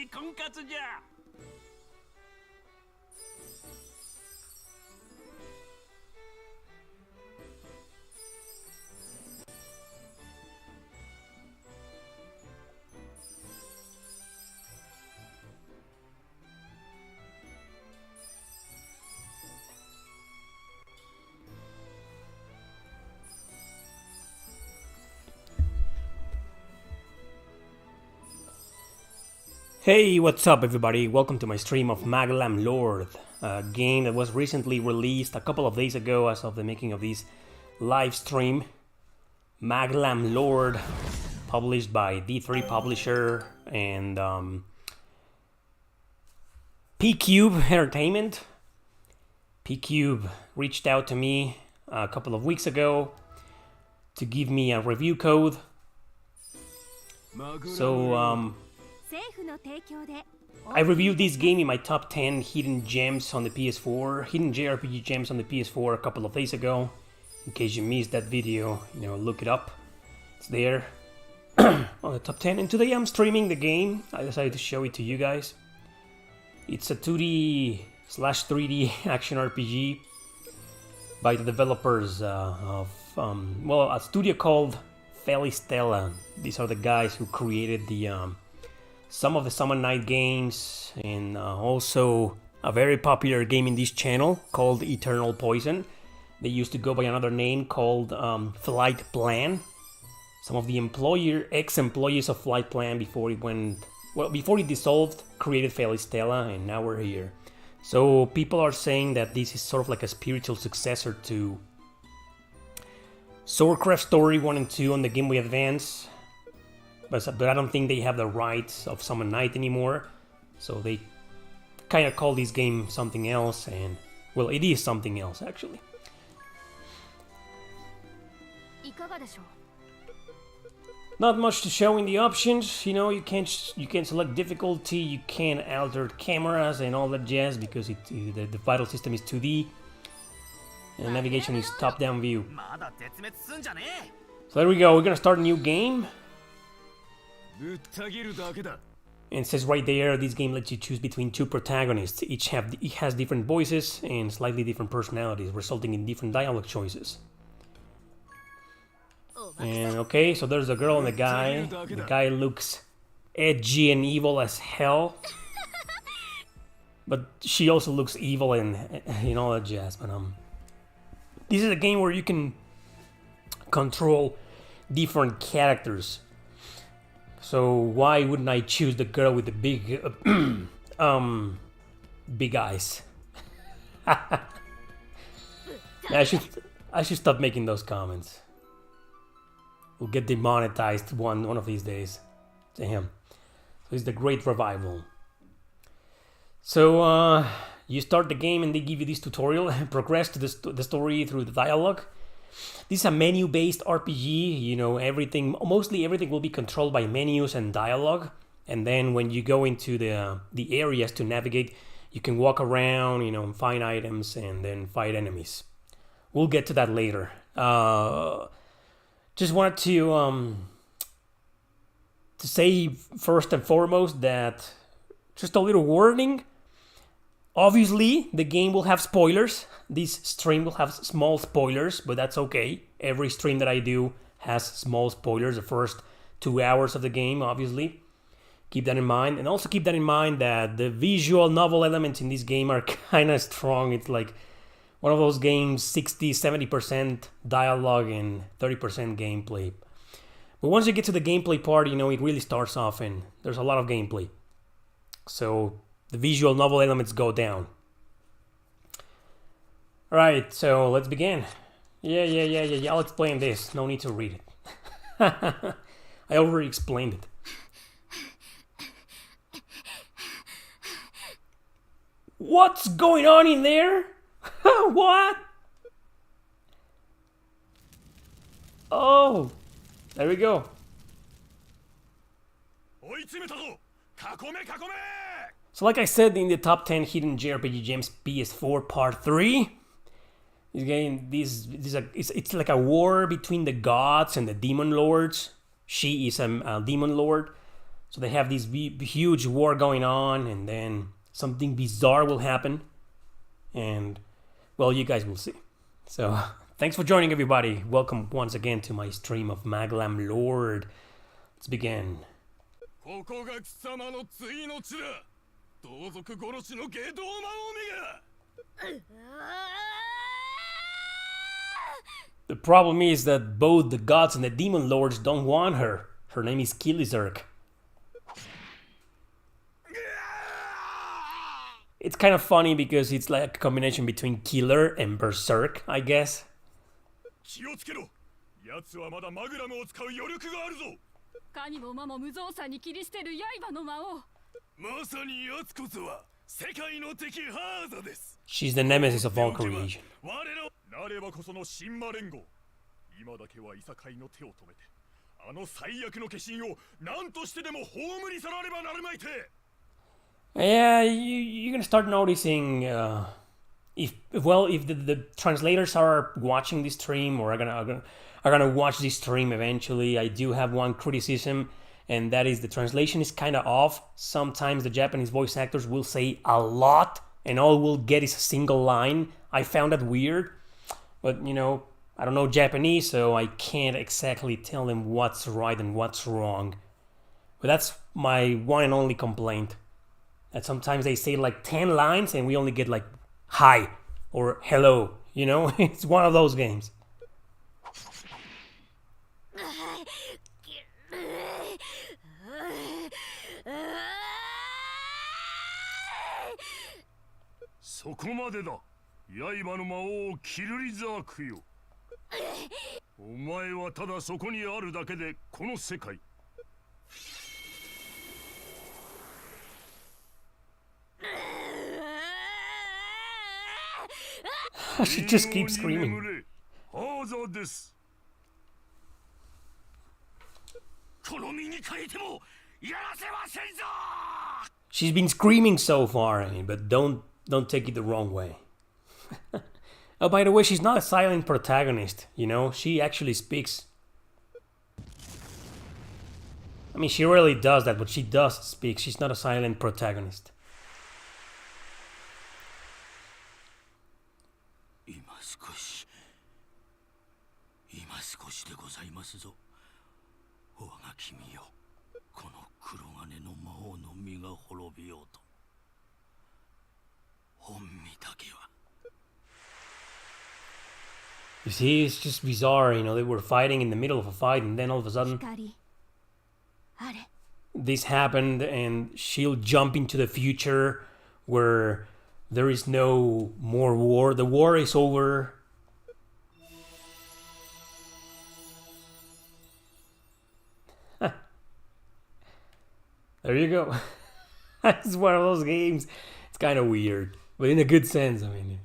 い婚活じゃ。Hey, what's up everybody? Welcome to my stream of Maglam Lord, a game that was recently released a couple of days ago as of the making of this live stream. Maglam Lord, published by D3 Publisher and PQube Entertainment. PQube reached out to me a couple of weeks ago to give me a review code. So, I reviewed this game in my top 10 hidden gems on the PS4, hidden JRPG gems on the PS4 a couple of days ago. In case you missed that video, look it up. It's there on the top 10. And today I'm streaming the game. I decided to show it to you guys. It's a 2D/3D action RPG by the developers of, a studio called Felistella. These are the guys who created some of the Summon Night games, and also a very popular game in this channel called Eternal Poison. They used to go by another name called Flight Plan. Some of the ex-employees of Flight Plan before it dissolved, created Felistella, and now we're here. So people are saying that this is sort of like a spiritual successor to Swordcraft Story 1 and 2 on the Game Boy Advance. But I don't think they have the rights of Summon Night anymore, so they kind of call this game something else, and well, it is something else actually. Not much to show in the options, you can select difficulty, you can alter cameras and all that jazz because the vital system is 2D, and navigation is top-down view. So there we go. We're gonna start a new game. And it says right there, this game lets you choose between two protagonists. Each has different voices and slightly different personalities, resulting in different dialogue choices. And okay, so there's a girl and a guy. The guy looks edgy and evil as hell, but she also looks evil and all that jazz. But this is a game where you can control different characters. So why wouldn't I choose the girl with the big eyes? I should stop making those comments. We'll get demonetized one of these days. Damn. So it's the Great Revival. So you start the game and they give you this tutorial. Progress to the story through the dialogue. This is a menu-based RPG, mostly everything will be controlled by menus and dialogue. And then when you go into the areas to navigate, you can walk around, find items and then fight enemies. We'll get to that later. Just wanted to say first and foremost that just a little warning. Obviously, the game will have spoilers. This stream will have small spoilers, but that's okay. Every stream that I do has small spoilers, the first 2 hours of the game, obviously. Keep that in mind. And also keep that in mind that the visual novel elements in this game are kind of strong. It's like one of those games, 60-70% dialogue and 30% gameplay. But once you get to the gameplay part, it really starts off and there's a lot of gameplay. So the visual novel elements go down. Alright, so let's begin. Yeah, I'll explain this. No need to read it. I already explained it. What's going on in there? What? Oh, there we go. So like I said in the top 10 hidden JRPG gems PS4 part 3, this game, it's like a war between the gods and the demon lords. She is a demon lord. So they have this huge war going on, and then something bizarre will happen, and well, you guys will see. So thanks for joining, everybody. Welcome once again to my stream of Maglam Lord. Let's begin. The problem is that both the gods and the demon lords don't want her. Her name is Kilizerk. It's kind of funny because it's like a combination between killer and berserk, I guess. She's the nemesis of all creation. Yeah, you're gonna start noticing if the translators are watching this stream or are gonna watch this stream eventually. I do have one criticism, and that is the translation is kind of off. Sometimes the Japanese voice actors will say a lot, and all we'll get is a single line. I found that weird, but you know, I don't know Japanese, so I can't exactly tell them what's right and what's wrong. But that's my one and only complaint. That sometimes they say like 10 lines and we only get like hi or hello, you know? It's one of those games. She just keeps screaming. She's been screaming so far, I mean, but don't take it the wrong way. Oh, by the way, she's not a silent protagonist, you know? She actually speaks. I mean, she really does that, but she does speak. She's not a silent protagonist. You see, it's just bizarre, you know, they were fighting in the middle of a fight and then all of a sudden this happened and she'll jump into the future where there is no more war. The war is over. There you go. It's one of those games. It's kind of weird, but in a good sense, I mean.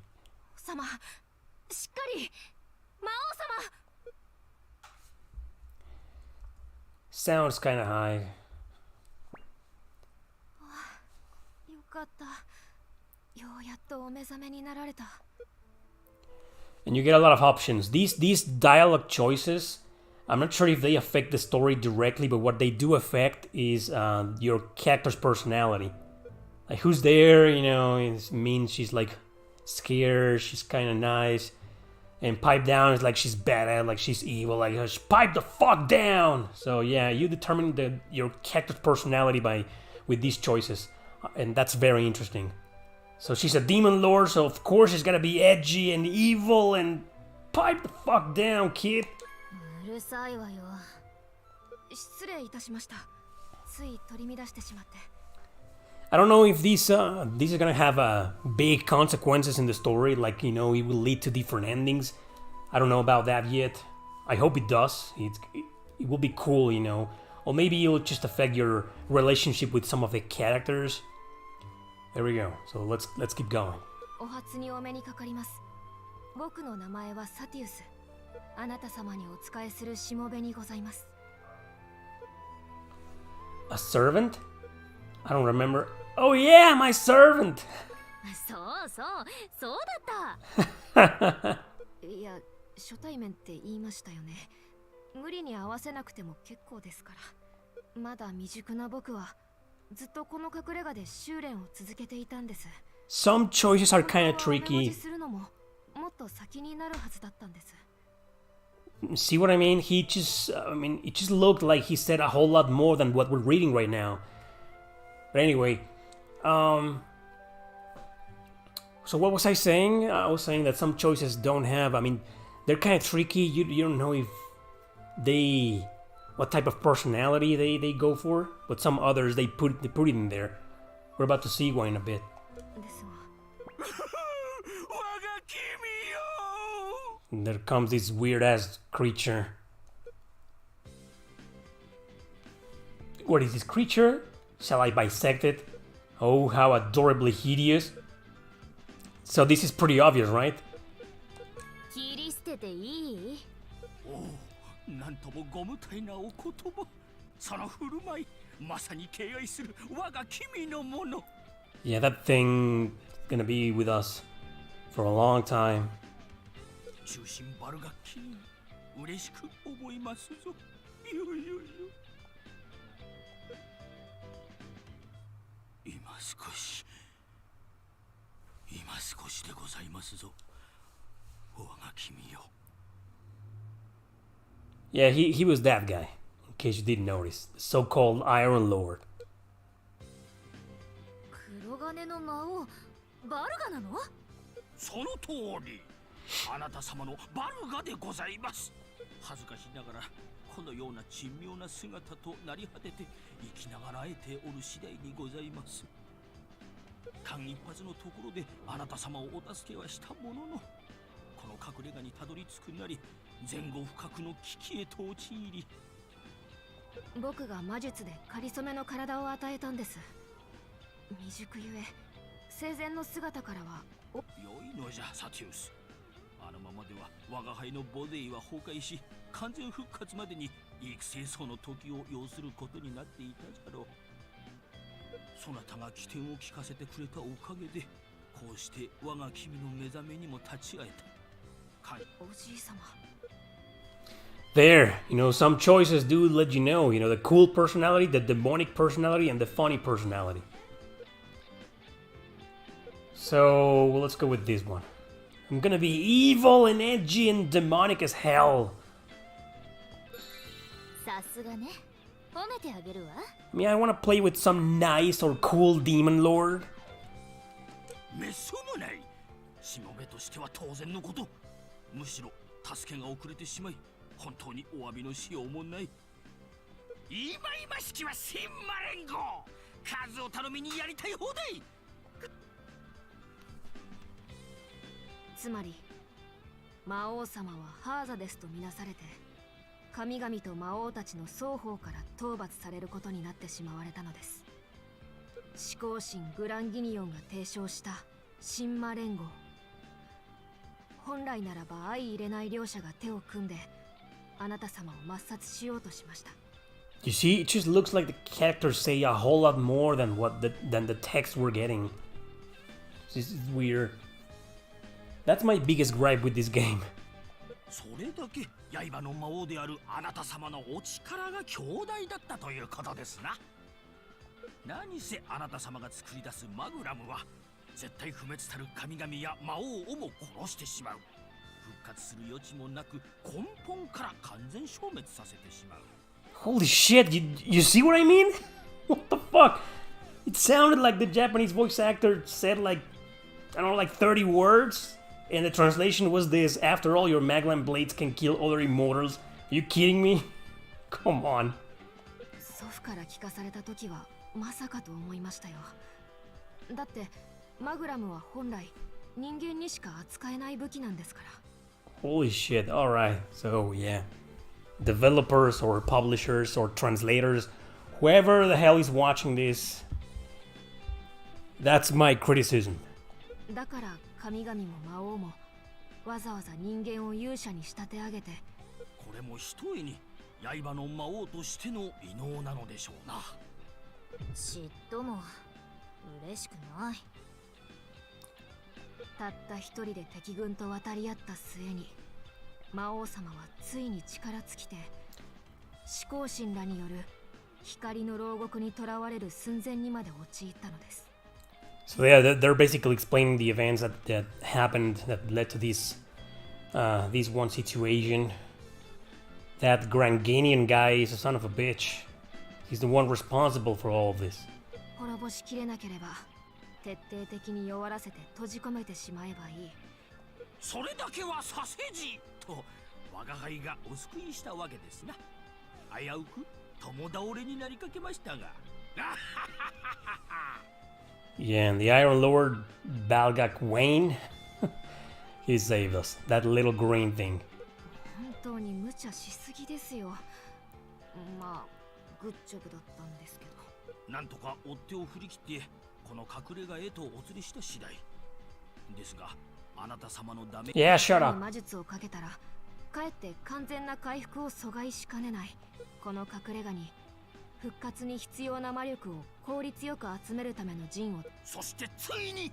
Sounds kind of high. And you get a lot of options. These dialogue choices, I'm not sure if they affect the story directly, but what they do affect is your character's personality. Like who's there, you know, it means she's like scared, she's kind of nice. And pipe down is like she's badass, like she's evil, like pipe the fuck down. So yeah, you determine your character's personality with these choices, and that's very interesting. So she's a demon lord, so of course she's gonna be edgy and evil and pipe the fuck down, kid. I don't know if these are gonna have big consequences in the story, like, you know, it will lead to different endings. I don't know about that yet. I hope it does. It will be cool, you know. Or maybe it will just affect your relationship with some of the characters. There we go. So let's keep going. A servant? I don't remember. Oh yeah, my servant! まだ未熟な僕はずっとこの隠れ家で修練を続けていたんです。 Some choices are kind of 本当はメモ tricky. ジするのももっと先になるはずだったんです。 See what I mean? It just looked like he said a whole lot more than what we're reading right now. But anyway, so what was I saying? I was saying that some choices don't have. I mean, they're kind of tricky. You don't know if what type of personality they go for, but some others they put it in there. We're about to see one in a bit. ですが And there comes this weird ass creature. What is this creature? Shall I bisect it? Oh, how adorably hideous. So this is pretty obvious, right? 切り捨てていい？おお、なんともご無体なお言葉。その振る舞い、まさに敬愛する我が君のもの。 Yeah, that thing gonna be with us for a long time. 中心バルが君に嬉しく思いますぞ。よよよ。今少しでございますぞ。我が君よ。 Yeah, he was that guy, in case you didn't notice. The so-called Iron Lord. 黒金の魔王バルガなの？その通り。あなた様のバルガでございます。恥ずかしながらこのような珍妙な姿となり果てて生きながらえておる次第にございます。間一髪のところであなた様をお助けはしたものの、この隠れ家にたどり着くなり前後不覚の危機へと陥り、僕が魔術でかりそめの体を与えたんです。未熟ゆえ生前の姿からは良いのじゃサティウス。あのままでは我が輩のボディは崩壊し、完全復活までに幾世層の時を要することになっていたじゃろう。そなたが起点を聞かせてくれたおかげで、こうして我が君の目覚めにも立ち会えた。おじい様。 There, some choices do let you know, the cool personality, the demonic personality, and the funny personality. So, well, let's go with this one. I'm gonna be evil and edgy and demonic as hell. さすがね。褒めてあげるわ。 I mean, I wanna play with some nice or cool demon lord. めっそうもない。しもべとしては当然のこと。むしろ助けが遅れてしまい、本当にお詫びのしようもない。いまいましきは新魔連合。数を頼みにやりたい放題。つまり魔王様はハーザですとみなされて、神々と魔王たちの双方から討伐されることになってしまわれたのです。思考神グランギニオンが提唱した神魔連合。本来ならば相入れない両者が手を組んであなた様を抹殺しようとしました。 You see, it just looks like the characters say a whole lot more than than the text we're getting. This is weird. That's my biggest gripe with this game. それだけ刃の魔王であるあなた様のお力が強大だったということですな。何せあなた様が作り出すマグラムは絶対不滅たる神々や魔王をも殺してしまう。復活する余地もなく根本から完全消滅させてしまう。 Holy shit, you see what I mean? What the fuck? It sounded like the Japanese voice actor said like 30 words, and the translation was this: after all, your Maglam blades can kill other immortals. Are you kidding me? Come on. 祖父から聞かされた時はまさかと思いましたよ。だってマグラムは本来人間にしか扱えない武器なんですから。 Holy shit, alright, so yeah. Developers or publishers or translators, whoever the hell is watching this, that's my criticism. だから神々も魔王もわざわざ人間を勇者に仕立て上げて、これもひとえに刃の魔王としての異能なのでしょうな。嫉妬も嬉しくない。たった一人で敵軍と渡り合った末に魔王様はついに力尽きて思考神らによる光の牢獄に囚われる寸前にまで陥ったのです。 So yeah, they're basically explaining the events that happened that led to this one situation. That Granganian guy is a son of a bitch. He's the one responsible for all of this. 滅ぼしきれなければ徹底的に弱らせて閉じ込めてしまえばいい。それだけはさせじと我が輩がお救いしたわけですな。危うく共倒れになりかけましたが。Yeah, and the Iron Lord Balgak Wayne, he saved us. That little green thing. 本当に無茶しすぎですよ。まあグッジョブだったんですけど。なんとか追っ手を振り切ってこの隠れ家へとお連れした次第ですが、あなた様のダメ。Yeah, shut up. 魔術をかけたらかえって完全な回復を阻害しかねない。この隠れ家に復活に必要な魔力を効率よく集めるための陣を。そしてついに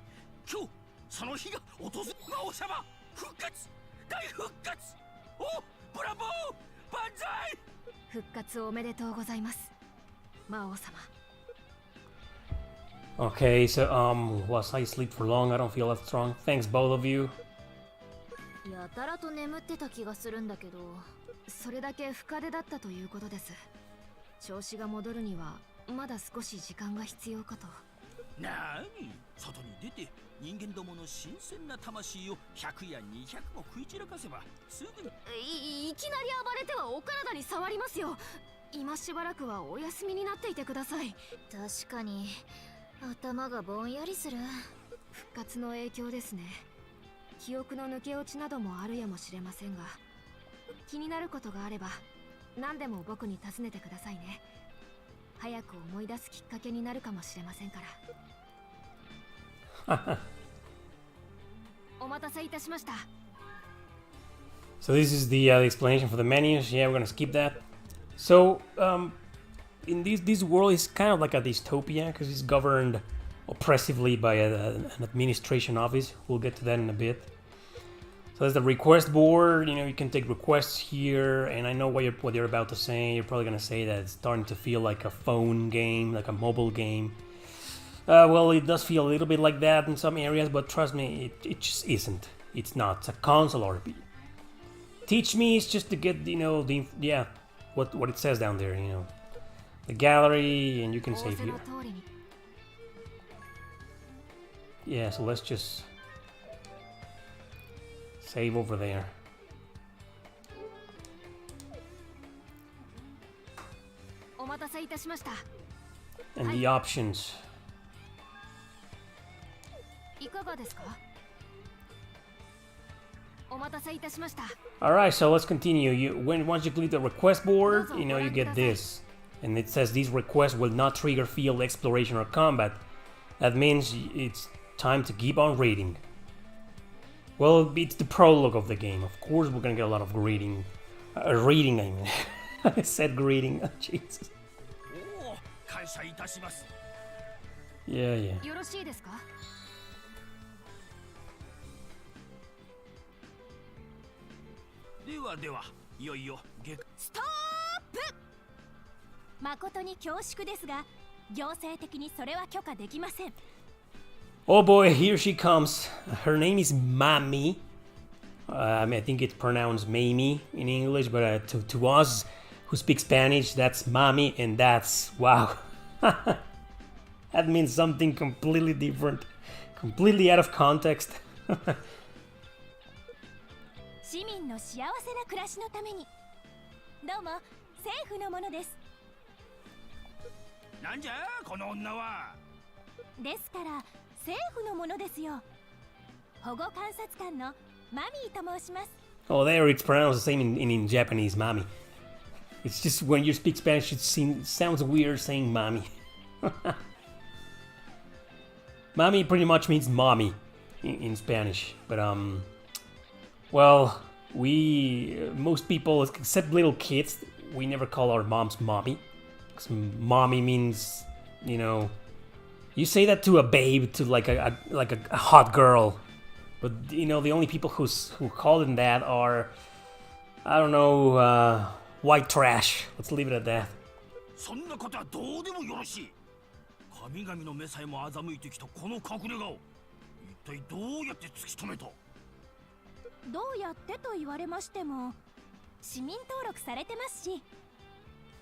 今日その日が訪れ。魔王様復活、大復活。お、ブラボー、万歳。復活おめでとうございます、魔王様。 Okay, so was I asleep for long? I don't feel that strong. Thanks, both of you. やたらと眠ってた気がするんだけど、それだけ深手だったということです。調子が戻るにはまだ少し時間が必要かと。なに、外に出て人間どもの新鮮な魂を100や200も食い散らかせばすぐに。いきなり暴れてはお体に触りますよ。今しばらくはお休みになっていてください。確かに頭がぼんやりする。復活の影響ですね。記憶の抜け落ちなどもあるやもしれませんが、気になることがあれば何でも僕に尋ねてくださいね。早く思い出すきっかけになるかもしれませんから。お待たせいたしました。 So this is the explanation for the menus. Yeah, we're gonna skip that. So in this world is kind of like a dystopia because it's governed oppressively by an administration office. We'll get to that in a bit. So there's the request board. You know, you can take requests here, and I know what you're about to say. You're probably gonna say that it's starting to feel like a phone game, like a mobile game. Well, it does feel a little bit like that in some areas, but trust me, it just isn't. It's not. It's a console RPG. Teach me is just to get, you know, what it says down there, you know, the gallery, and you can save here. Yeah, so let's just save over there. And the options. Alright, so let's continue. Once you click the request board, you know, you get this. And it says these requests will not trigger field exploration or combat. That means it's time to keep on reading. Well, it's the prologue of the game. Of course we're gonna get a lot of reading. Reading, I mean. I said greeting. Oh, Jesus. Yeah, yeah. Stop! 誠に恐縮ですが、行政的にそれは許可できません。 Oh boy, here she comes. Her name is Mami. I mean, I think it's pronounced Mamie in English, but to us who speak Spanish, that's Mami, and that's wow. That means something completely different, completely out of context. 市民の幸せな暮らしのために。どうも、政府のものです。なんじゃこの女は。ですから政府のものですよ。保護観察官のマミーと申します。 Oh, there it's pronounced the same in Japanese, Mami. It's just when you speak Spanish, it sounds weird saying Mami. Mami pretty much means mommy in Spanish, but well, most people except little kids, we never call our moms mommy. Because mommy means, you know, you say that to a babe, to like a hot girl, but you know the only people who call them that are, I don't know, white trash. Let's leave it at that. そんなことはどうでもよろしい。神々の目さえも欺いてきたこの隠れ家を一体どうやって突き止めた？どうやってと言われましても、市民登録されてますし。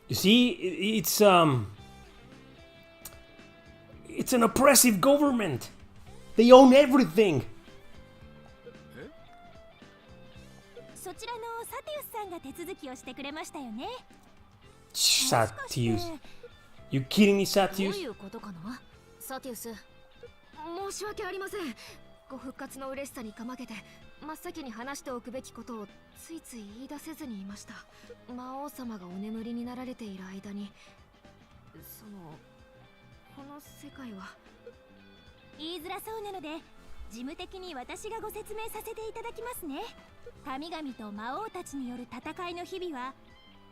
You see, it's an oppressive government. They own everything. そちらのサティウスさんが手続きをしてくれましたよね。 Satius. You kidding me, どう Satius? いうことかな、サティウス。申し訳ありません。ご復活の嬉しさにかまけて真っ先に話しておくべきことをついつい言い出せずにいました。魔王様がお眠りになられている間に、この世界は。言いづらそうなので、事務的に私がご説明させていただきますね。神々と魔王たちによる戦いの日々は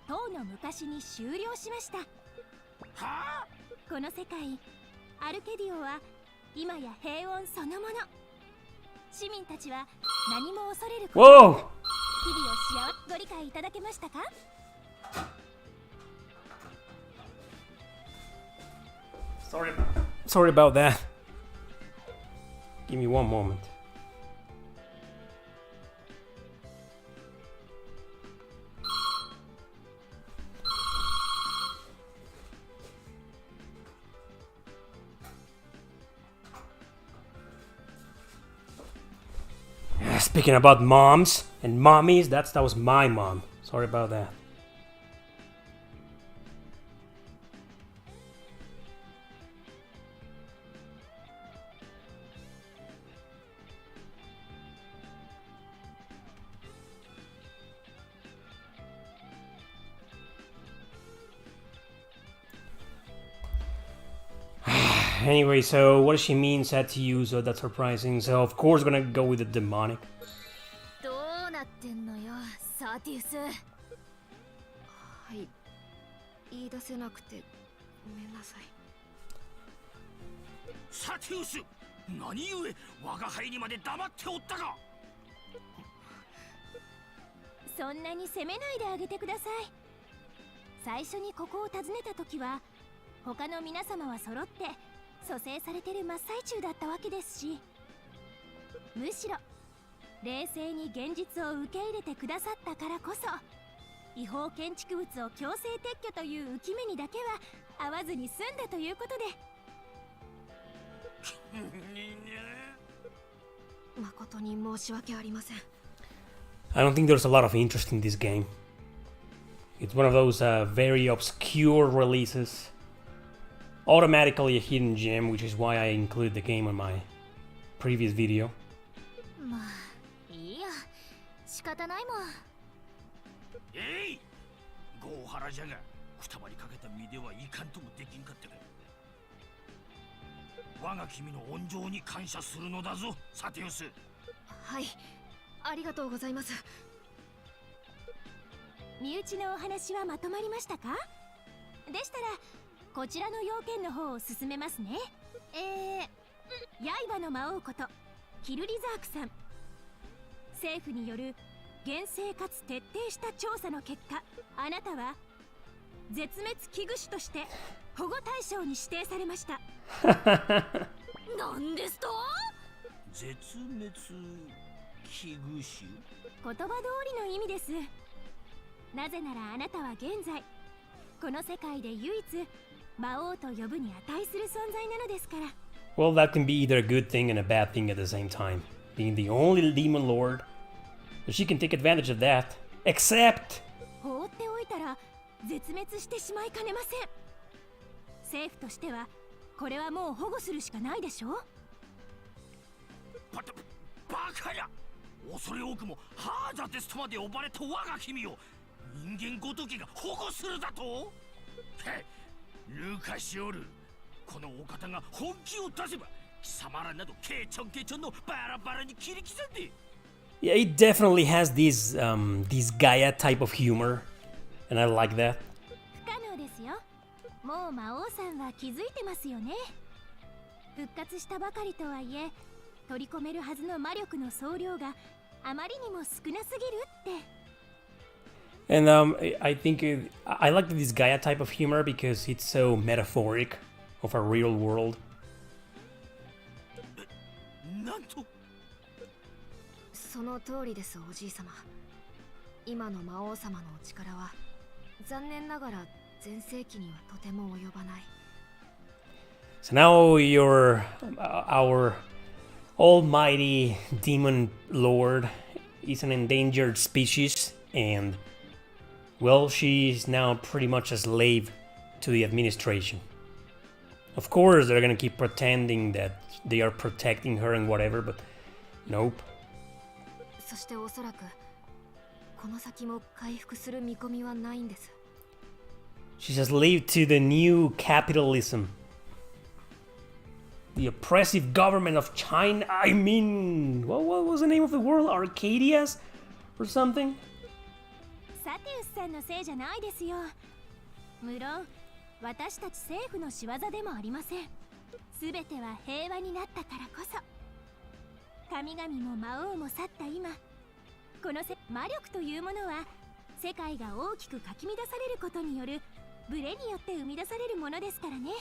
とうの昔に終了しました。はあ？この世界アルケディオは今や平穏そのもの。市民たちは何も恐れることなく Whoa! 日々をご理解いただけましたか？ Sorry about that. Give me one moment. Speaking about moms and mommies, that was my mom. Sorry about that. Anyway, so what does she mean said to you? So that's surprising. So of course gonna go with the demonic. どうなってんのよ、サティウス。はい、言い出せなくてごめんなさい。サティウス、何故我が輩にまで黙っておったか。そんなに責めないであげてください。最初にここを訪ねた時は他の皆様は揃って蘇生されてる真っ最中だったわけですし、むしろ冷静に現実を受け入れてくださったからこそ、違法建築物を強制撤去という浮き目にだけは合わずに済んだということで。誠に申し訳ありません。I don't think there's a lot of interest in this game. It's one of those very obscure releases. Automatically a hidden gem, which is why I included the game on my previous video. まあいいや、仕方ないもん。えい、ゴーハラじゃがくたばりかけた身ではいかんともできんかったが、我が君の恩情に感謝するのだぞ、サティウス。はい、ありがとうございます。身内のお話はまとまりましたか？でしたらこちらの要件の方を進めますね。刃の魔王ことキルリザークさん、政府による厳正かつ徹底した調査の結果、あなたは絶滅危惧種として保護対象に指定されました。なんですと？絶滅危惧種？言葉通りの意味です。なぜならあなたは現在この世界で唯一魔王と呼ぶに値する存在なのですから。 Well, that can be either a good thing and a bad thing at the same time. Being the only demon lord, she can take advantage of that. Except... 放っておいたら絶滅してしまいかねません。政府としてはこれはもう保護するしかないでしょう。バカや、恐れ多くもハーザデスとまで呼ばれた我が君を人間ごときが保護するだと？へ、ルカシオル、このお方が本気を出せば貴様らなどケチョンケチョンのバラバラに切り刻んで。 Yeah, it definitely has this Gaia type of humor, and I like that. 不可能ですよ。もう魔王さんは気づいてますよね。復活したばかりとはいえ取り込めるはずの魔力の総量があまりにも少なすぎるって。And I think I like this Gaia type of humor because it's so metaphoric of a real world. なんと。その通りです、おじい様。今の魔王様のお力は残念ながら全盛期にはとても及ばない。 So now you're our almighty demon lord is an endangered species, and well, she's now pretty much a slave to the administration. Of course, they're gonna keep pretending that they are protecting her and whatever, but nope. そしておそらくこの先も回復する見込みはないんです。 She's a slave to the new capitalism. The oppressive government of China. I mean, what was the name of the world? Arcadias? Or something? サティウスさんのせいじゃないですよ。無論私たち政府の仕業でもありません。すべては平和になったからこそ。神々も魔王も去った今、この魔力というものは世界が大きくかき乱されることによるブレによって生み出されるものですからね。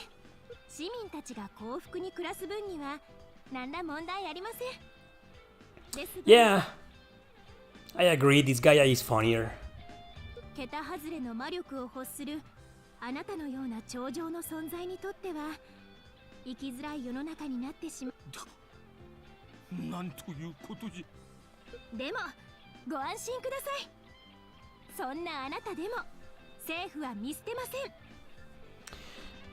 市民たちが幸福に暮らす分には何ら問題ありません。ですが Yeah, I agree. This Gaia is funnier. 桁外れの魔力を欲するあなたのような頂上の存在にとっては生きづらい世の中になってしまう。なんということじゃ。でもご安心ください。そんなあなたでも政府は見捨てません。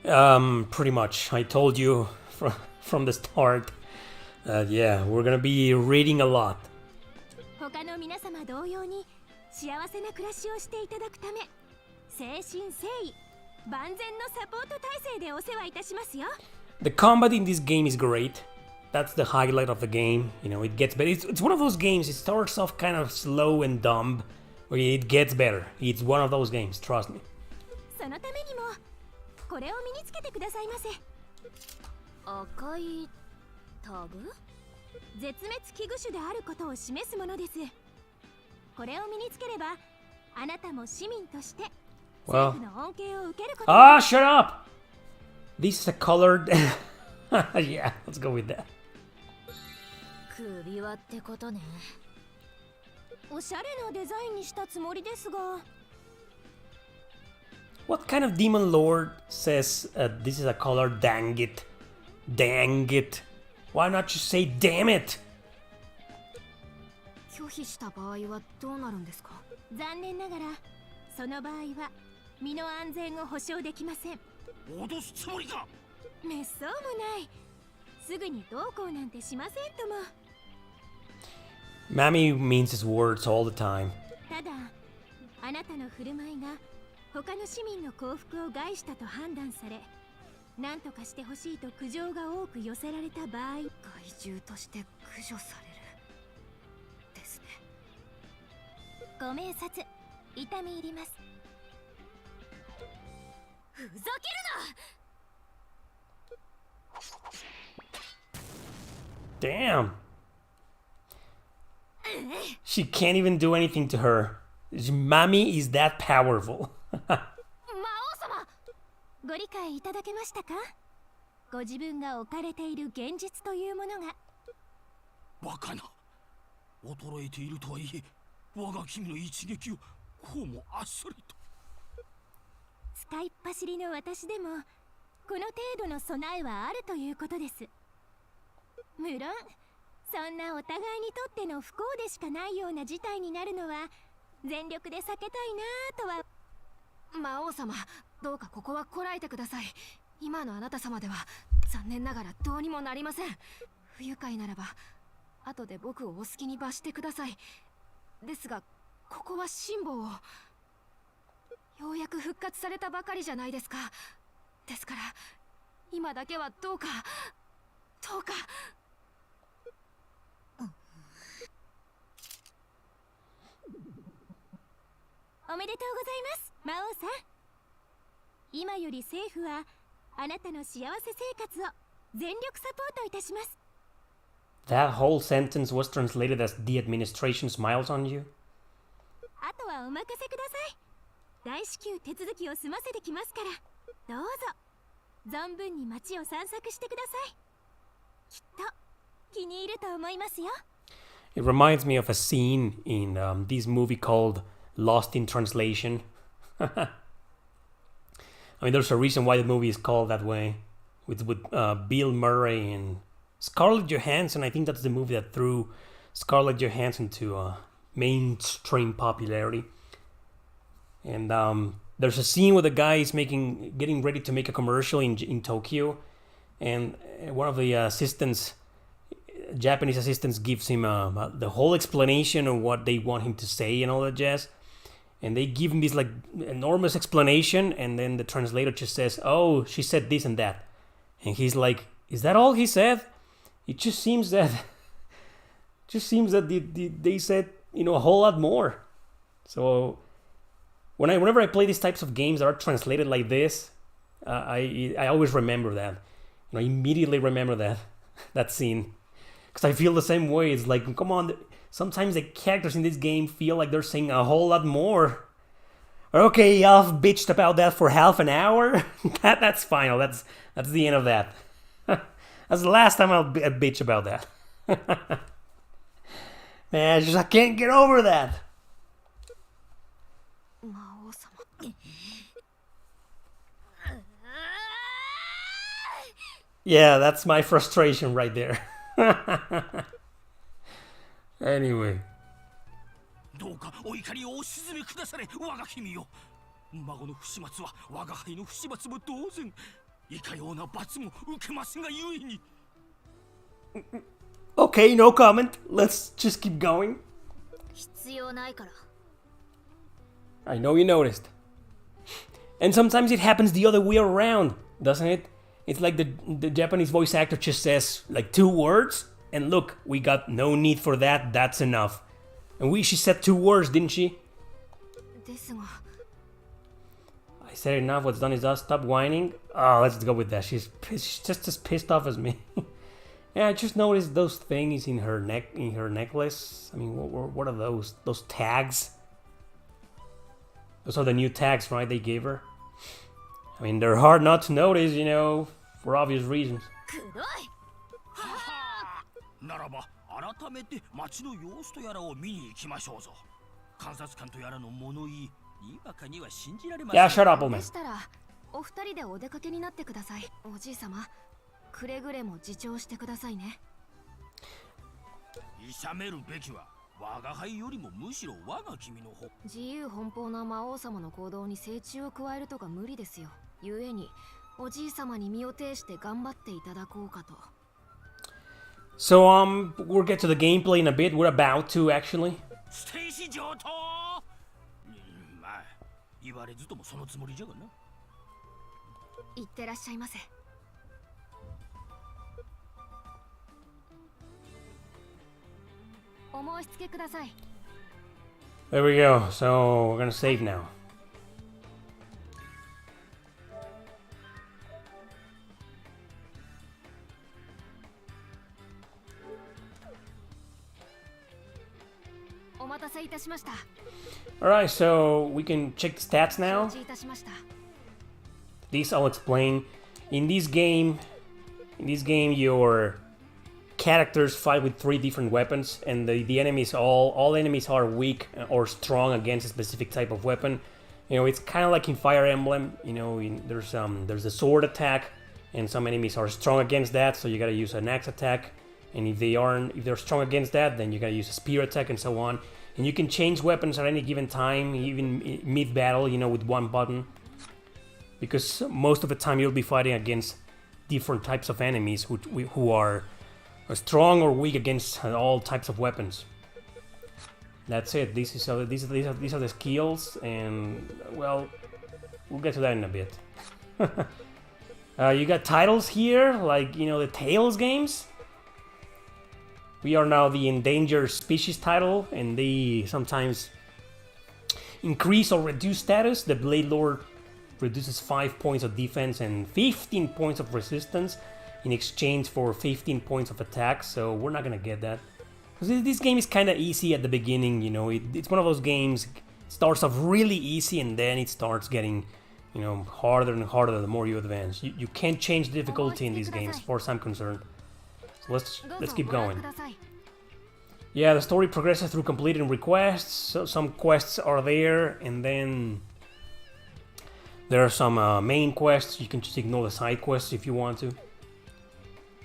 Pretty much. I told you from the start. Yeah, we're gonna be reading a lot. 他の皆様同様に幸せな暮らしをしていただくため、誠心誠意万全のサポート体制でお世話いたしますよ。The combat in this game is great. That's the highlight of the game. You know, it gets better. It's one of those games. It starts off kind of slow and dumb, but it gets better. It's one of those games. Trust me. そのためにもこれを身につけてくださいませ。赤いタグ？絶滅危惧種であることを示すものです。これを身につければあなたも市民として政府の恩恵を受けること。Ah, shut up! This is a colored. Yeah, let's go with that. 首輪ってことね。おしゃれなデザインにしたつもりですが。What kind of demon lord says this is a color? Dang it. Dang it. Why not just say damn it? 拒否した場合はどうなるんですか？残念ながらその場合は身の安全を保証できません。脅すつもりか。めっそうもない。すぐにどうこうなんてしませんとも。Mammy means his words all the time. ただあなたの振る舞いが他の市民の幸福を害したと判断され、何とかしてほしいと苦情が多く寄せられた場合、害獣として駆除されるですね。ご明察痛み入ります。ふざけるな。 Damn. She can't even do anything to her. Mammy is that powerful. 魔王様、ご理解いただけましたか？ご自分が置かれている現実というものが。バカな。衰えているとはいえ、我が君の一撃をこうもあっさりと。使いっ走りの私でもこの程度の備えはあるということです。無論そんなお互いにとっての不幸でしかないような事態になるのは全力で避けたいなぁとは。魔王様、どうかここはこらえてください。今のあなた様では残念ながらどうにもなりません。不愉快ならば後で僕をお好きに罰してください。ですがここは辛抱を。ようやく復活されたばかりじゃないですか。ですから今だけはどうかどうか。おめでとうございます、魔王さん。今より政府はあなたの幸せ生活を全力サポートいたします。 That whole sentence was translated as the administration smiles on you. あとははお任せください。大至急手続きを済ませてきますから、どうぞ存分に街を散策してください。きっと気に入ると思いますよ。 It reminds me of a scene in this movie called Lost in Translation. I mean, there's a reason why the movie is called that way, with Bill Murray and Scarlett Johansson. I think that's the movie that threw Scarlett Johansson to mainstream popularity. And there's a scene where the guy is getting ready to make a commercial in Tokyo, and one of the Japanese assistants gives him the whole explanation of what they want him to say and all that jazz. And they give him this like enormous explanation, and then the translator just says, "Oh, she said this and that," and he's like, "Is that all he said?" It just seems that they said, you know, a whole lot more. So whenever I play these types of games that are translated like this, I always remember that. You know, I immediately remember that scene, because I feel the same way. It's like, come on. Sometimes the characters in this game feel like they're saying a whole lot more. Okay, I've bitched about that for half an hour. That's final. That's the end of that. That's the last time I'll bitch about that. Man, I can't get over that. Yeah, that's my frustration right there. Anyway. どうかお怒りをお鎮めくだされ、我が君よ。孫の不始末は我が輩の不始末も同然。いかような罰も受けますがゆえに。Okay, no comment. Let's just keep going. 必要ないから。I know you noticed. And sometimes it happens the other way around, doesn't it? It's like the Japanese voice actor just says like 2 words, and look, we got no need for that, that's enough. And she said 2 words, didn't she? ですが。 I said enough, what's done is done, stop whining. Oh, let's go with that. She's just as pissed off as me. Yeah, I just noticed those things in her necklace. I mean, what are those? Those tags? Those are the new tags, right, they gave her? I mean, they're hard not to notice, you know, for obvious reasons. ならば改めて町の様子とやらを見に行きましょうぞ。観察官とやらの物言い、にわかには信じられません。Yeah, shut up, old man. でしたらお二人でお出かけになってください。おじい様、くれぐれも自重してくださいね。諌めるべきは我が輩よりもむしろ我が君の方。自由奔放な魔王様の行動に精虫を加えるとか無理ですよ。ゆえにおじい様に身を挺して頑張っていただこうかと。So we'll get to the gameplay in a bit. We're about to actually. ステージ上等。まあ言われずともそのつもりじゃがな。いってらっしゃいませ。お申し付けください。There we go. So we're gonna save now. Alright, so we can check the stats now. These I'll explain. In this game, your characters fight with 3 different weapons, and the enemies all enemies are weak or strong against a specific type of weapon. You know, it's kind of like in Fire Emblem. You know, there's a sword attack, and some enemies are strong against that, so you gotta use an axe attack. And if they're strong against that, then you gotta use a spear attack and so on. And you can change weapons at any given time, even mid-battle, you know, with one button. Because most of the time you'll be fighting against different types of enemies who are strong or weak against all types of weapons. That's it. These are the skills, and well, we'll get to that in a bit. You got titles here, like, you know, the Tales games. We are now the endangered species title, and they sometimes increase or reduce status. The Blade Lord reduces 5 points of defense and 15 points of resistance in exchange for 15 points of attack, so we're not gonna get that. This game is kind of easy at the beginning, you know. It's one of those games, starts off really easy and then it starts getting, you know, harder and harder the more you advance. You can't change the difficulty in these games, as far as I'm concerned. So let's keep going. Yeah, the story progresses through completing requests. So some quests are there, and then there are some main quests. You can just ignore the side quests if you want to.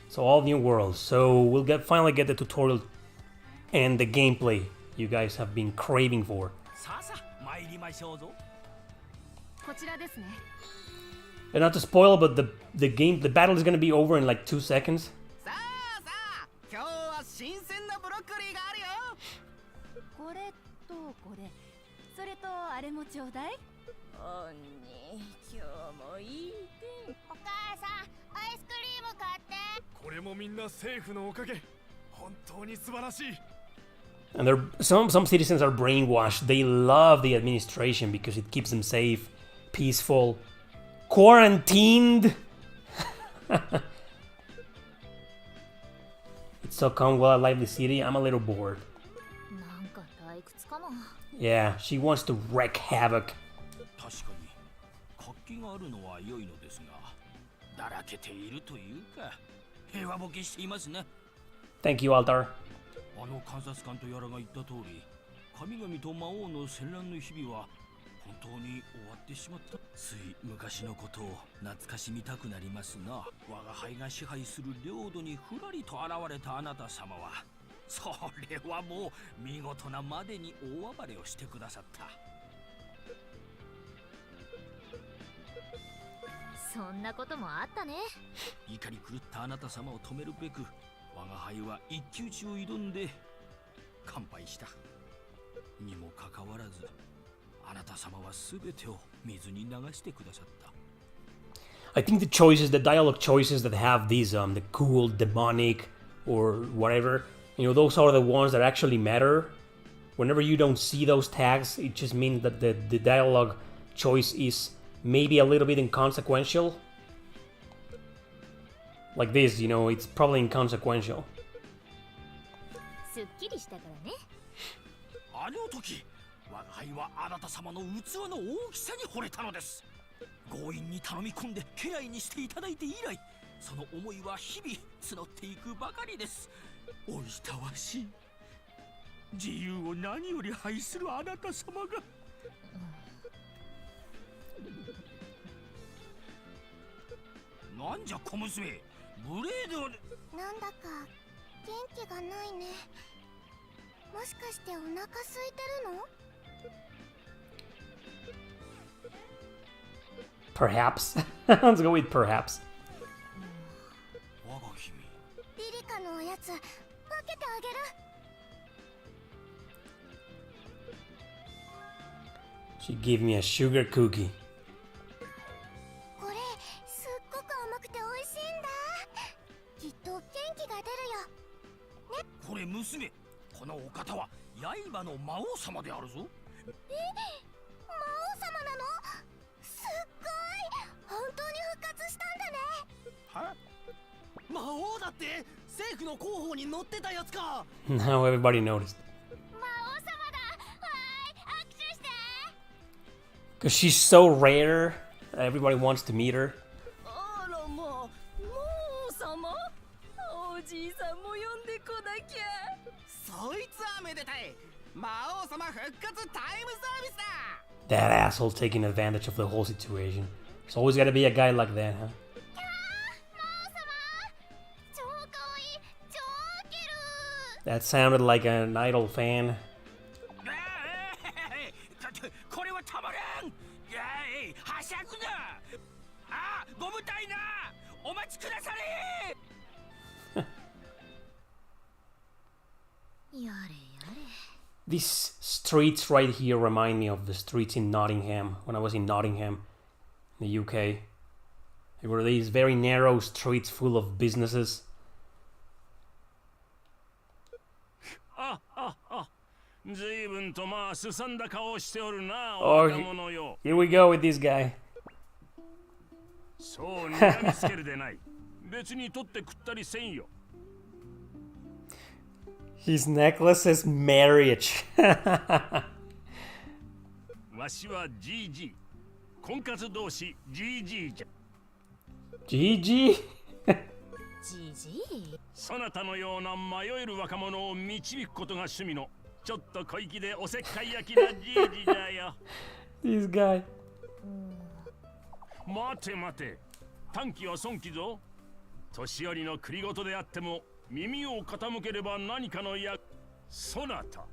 So all new worlds. So we'll finally get the tutorial and the gameplay you guys have been craving for. And not to spoil, but the battle is gonna be over in like 2 seconds. And some citizens are brainwashed. They love the administration because it keeps them safe, peaceful, quarantined. It's so calm, well, a lively city. I'm a little bored. Yeah, she wants to wreak havoc. Thank you, Altar. 監察官とやらが言った通り、神々と魔王の戦乱の日々は本当に終わってしまった。つい昔のことを懐かしみたくなりますな。我が輩が支配する領土にふらりと現れたあなた様は、それはもう見事なまでに大暴れをしてくださった。そんなこともあったね。怒り狂ったあなた様を止めるべく、我が輩は一騎打ちを挑んで完敗した。にもかかわらず、あなた様はすべてを水に流してくださった。I think the choices, the dialogue choices that have these the cool, demonic, or whatever, you know, those are the ones that actually matter. Whenever you don't see those tags, it just means that the dialogue choice is maybe a little bit inconsequential. Like this, you know, it's probably inconsequential. すっきりしたからね。あの時、我が輩はあなた様の器の大きさに惚れたのです。強引に頼み込んで家来にしていただいて以来、その思いは日々募っていくばかりです。おいたわしい。自由を何より愛するあなた様が。なんじゃ小娘、ブレード。なんだか元気がないね。もしかしてお腹空いてるの？ Perhaps. Let's go with perhaps. 我が君。リリカのおやつ分けてあげる。She gave me a sugar cookie. これすっごく甘くて美味しいんだ。きっと元気が出るよ。ね。これ娘、このお方は刃の魔王様であるぞ。魔王様なの？すっごい。本当に復活したんだね。は？魔王だって政府の広報に載ってたやつか。Now everybody noticed. 魔王様だ。わーい、握手して。Because she's so rare, everybody wants to meet her. あらまあ、魔王様？おじいさんも呼んでこなきゃ。そいつはめでたい。魔王様復活タイムサービスだ。 That asshole taking advantage of the whole situation. There's always gotta be a guy like that, huh? 魔王様、超かわいい、超ウケる。 That sounded like an idol fan. これはたまらん。はしゃぐな。あ、ご無体な。お待ちくだされ。やれやれ。 These streets right here remind me of the streets in Nottingham, when I was in Nottingham, in the UK. There were these very narrow streets full of businesses. Oh, here we go with this guy. His necklace says marriage. わしは GG 婚活同士 GG じゃ。 GG? じじい。そなたのような迷える若者を導くことが趣味のちょっと小粋でおせっかい焼きな GG じゃよ。 This guy. 待て待て、短期は損気ぞ。年寄りの繰り事であっても耳を傾ければ何かの役。そなた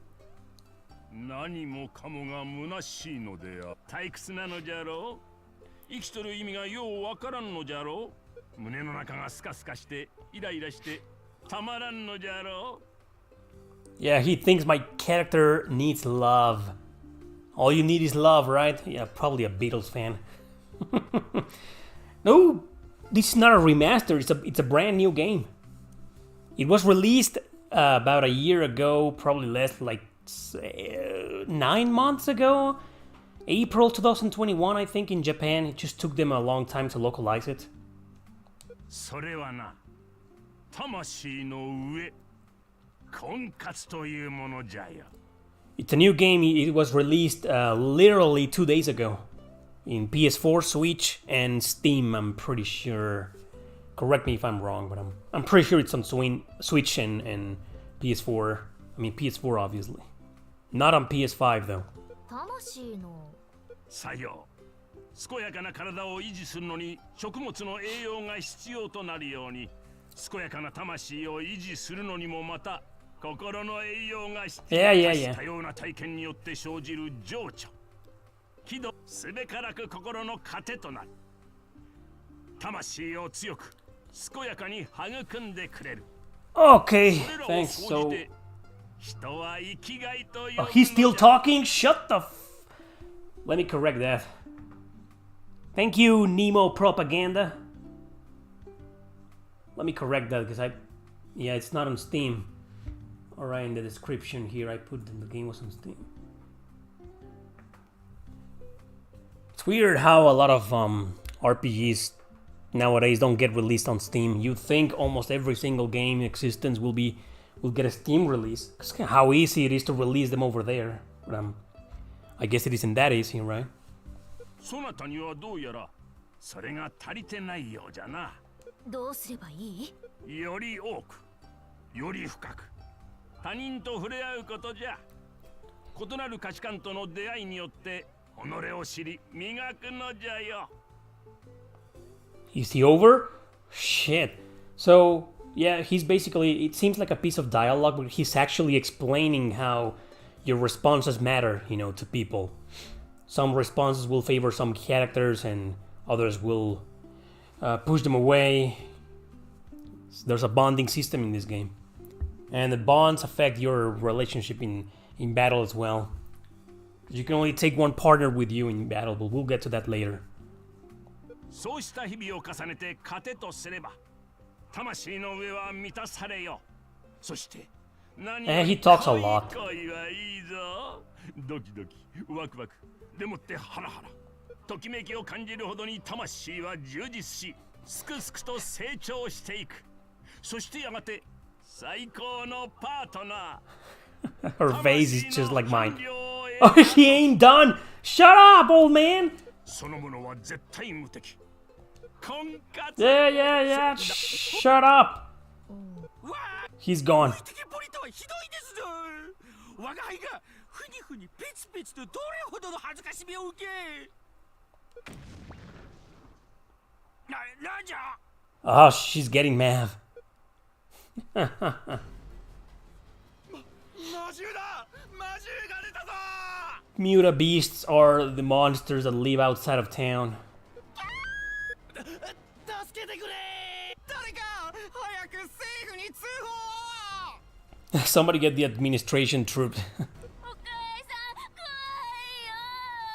何もかもが虚しいのであ。退屈なのじゃろう。生きとる意味がようわからんのじゃろう。胸の中がスカスカしてイライラしてたまらんのじゃろう。 Yeah, he thinks my character needs love. All you need is love, right? Yeah, probably a Beatles fan. No, this is not a remaster. It's a brand new game. It was released about a year ago, probably less, like 9 months ago. April 2021, I think, in Japan. It just took them a long time to localize it. それはな、魂の上、婚活というものじゃよ。 It's a new game. It was released literally 2 days ago in PS4, Switch, and Steam. I'm pretty sure. Correct me if I'm wrong, but I'm pretty sure it's on Switch and PS4. I mean PS4, obviously. Not on PS5 though. 魂の。さよう。健やかな体を維持するのに食物の栄養が必要となるように、健やかな魂を維持するのにもまた心の栄養が必要。多様な体験によって生じる情緒。喜怒すべからく心の糧となる。魂を強く健やかに育んでくれる。 Okay, thanks. So, oh, he's still talking? Shut the Let me correct that. Thank you, Nemo Propaganda. Let me correct that because yeah, it's not on Steam. Alright, in the description here, I put that the game was on Steam. It's weird how a lot of RPGs nowadays don't get released on Steam. You'd think almost every single game in existence will get a Steam release. Because how easy it is to release them over there. But I guess it isn't that easy, right? そなたにはどうやらそれが足りてないようじゃな。どうすればいい？より多く、より深く、他人と触れ合うことじゃ。異なる価値観との出会いによって己を知り磨くのじゃよ。 Is he over? Shit. So, yeah, he's basically, it seems like a piece of dialogue, but he's actually explaining how your responses matter, you know, to people. Some responses will favor some characters and others will push them away. There's a bonding system in this game. And the bonds affect your relationship in battle as well. You can only take one partner with you in battle, but we'll get to that later. そうした日々を重ねて糧とすれば、魂の上は満たされよ。そして何より he talks a lot. 恋はいいぞ。ドキドキ、ワクワク、でもってハラハラ。ときめきを感じるほどに魂は充実し、すくすくと成長していく。そしてやがて最高のパートナー。 Her face is just like mine. Oh, he ain't done! Shut up, old man! そのものは絶対無敵。 Yeah. Shut up! He's gone. 我が輩がふにふにペツペツとどれほどの恥ずかしみを受け。なんじゃ。 Oh, she's getting mad. 魔獣だ。魔獣が出たぞ。 Muta beasts are the monsters that live outside of town. 助けてくれ。誰か早く政府に通報を。 Somebody get the administration troops.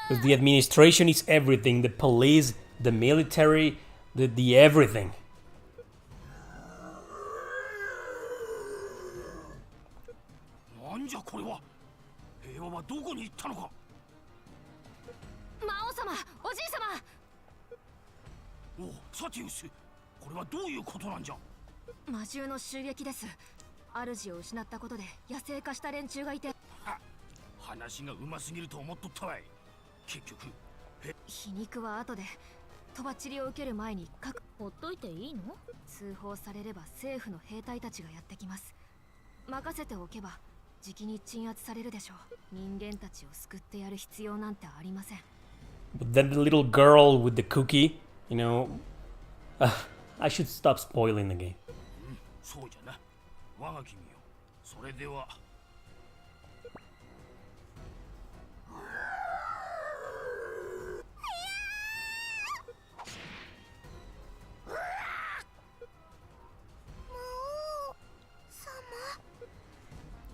Because the administration is everything. The police, the military, the everything. なんじゃこれは。平和はどこに行ったのか。魔王様、おじい様。お、サティウス、これはどういうことなんじゃ。魔獣の襲撃です。主を失ったことで野生化した連中がいて。話がうますぎると思っとったわい。結局皮肉は後でとばっちりを受ける前にほっといていいの？通報されれば政府の兵隊たちがやってきます。任せておけばじきに鎮圧されるでしょう。人間たちを救ってやる必要なんてありません。 But then the little girl with the cookie, you know, I should stop spoiling the game. そうじゃな。我が君よ。それでは。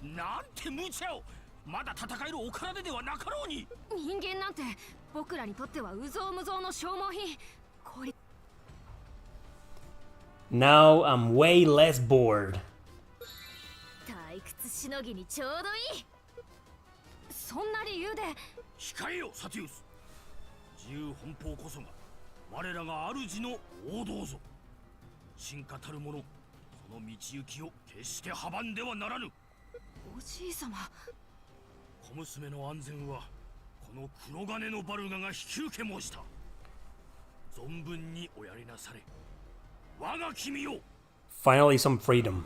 なんて無茶を。まだ戦えるお体ではなかろうに。人間なんて僕らにとってはうぞうむぞうの消耗品。これ Now I'm way less bored. 退屈しのぎにちょうどいい。そんな理由で控えよサティウス。自由奔放こそが我らが主の王道ぞ。進化たる者、その道行きを決して阻んではならぬ。おじい様、小娘の安全はこの黒金のバルガが引き受け申した。存分におやりなされ。我が君よ。 Finally some freedom.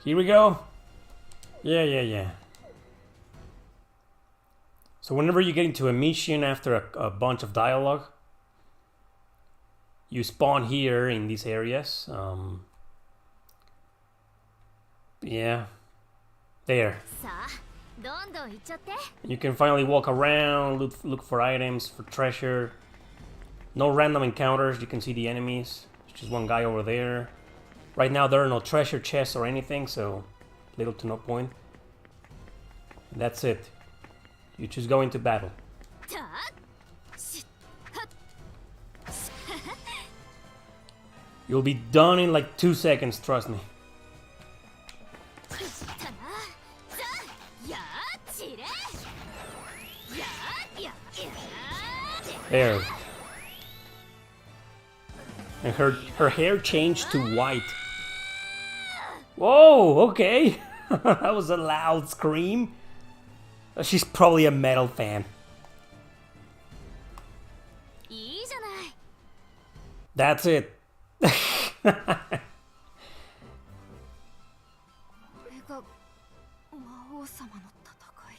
Here we go. Yeah. So whenever you get into a mission after a bunch of dialogue, you spawn here in these areas. Yeah. There. さあ、どんどん行っちゃって。 You can finally walk around, look for items, for treasure. No random encounters, you can see the enemies. There's just one guy over there. Right now there are no treasure chests or anything, so little to no point. And that's it. You just go into battle. たしはっ You'll be done in like 2 seconds, trust me. たな。ざやーちれ。やーややー。 There. And her hair changed to white. Whoa, okay. That was a loud scream. She's probably a metal fan. いいじゃない。 That's it. これが魔王様の戦い。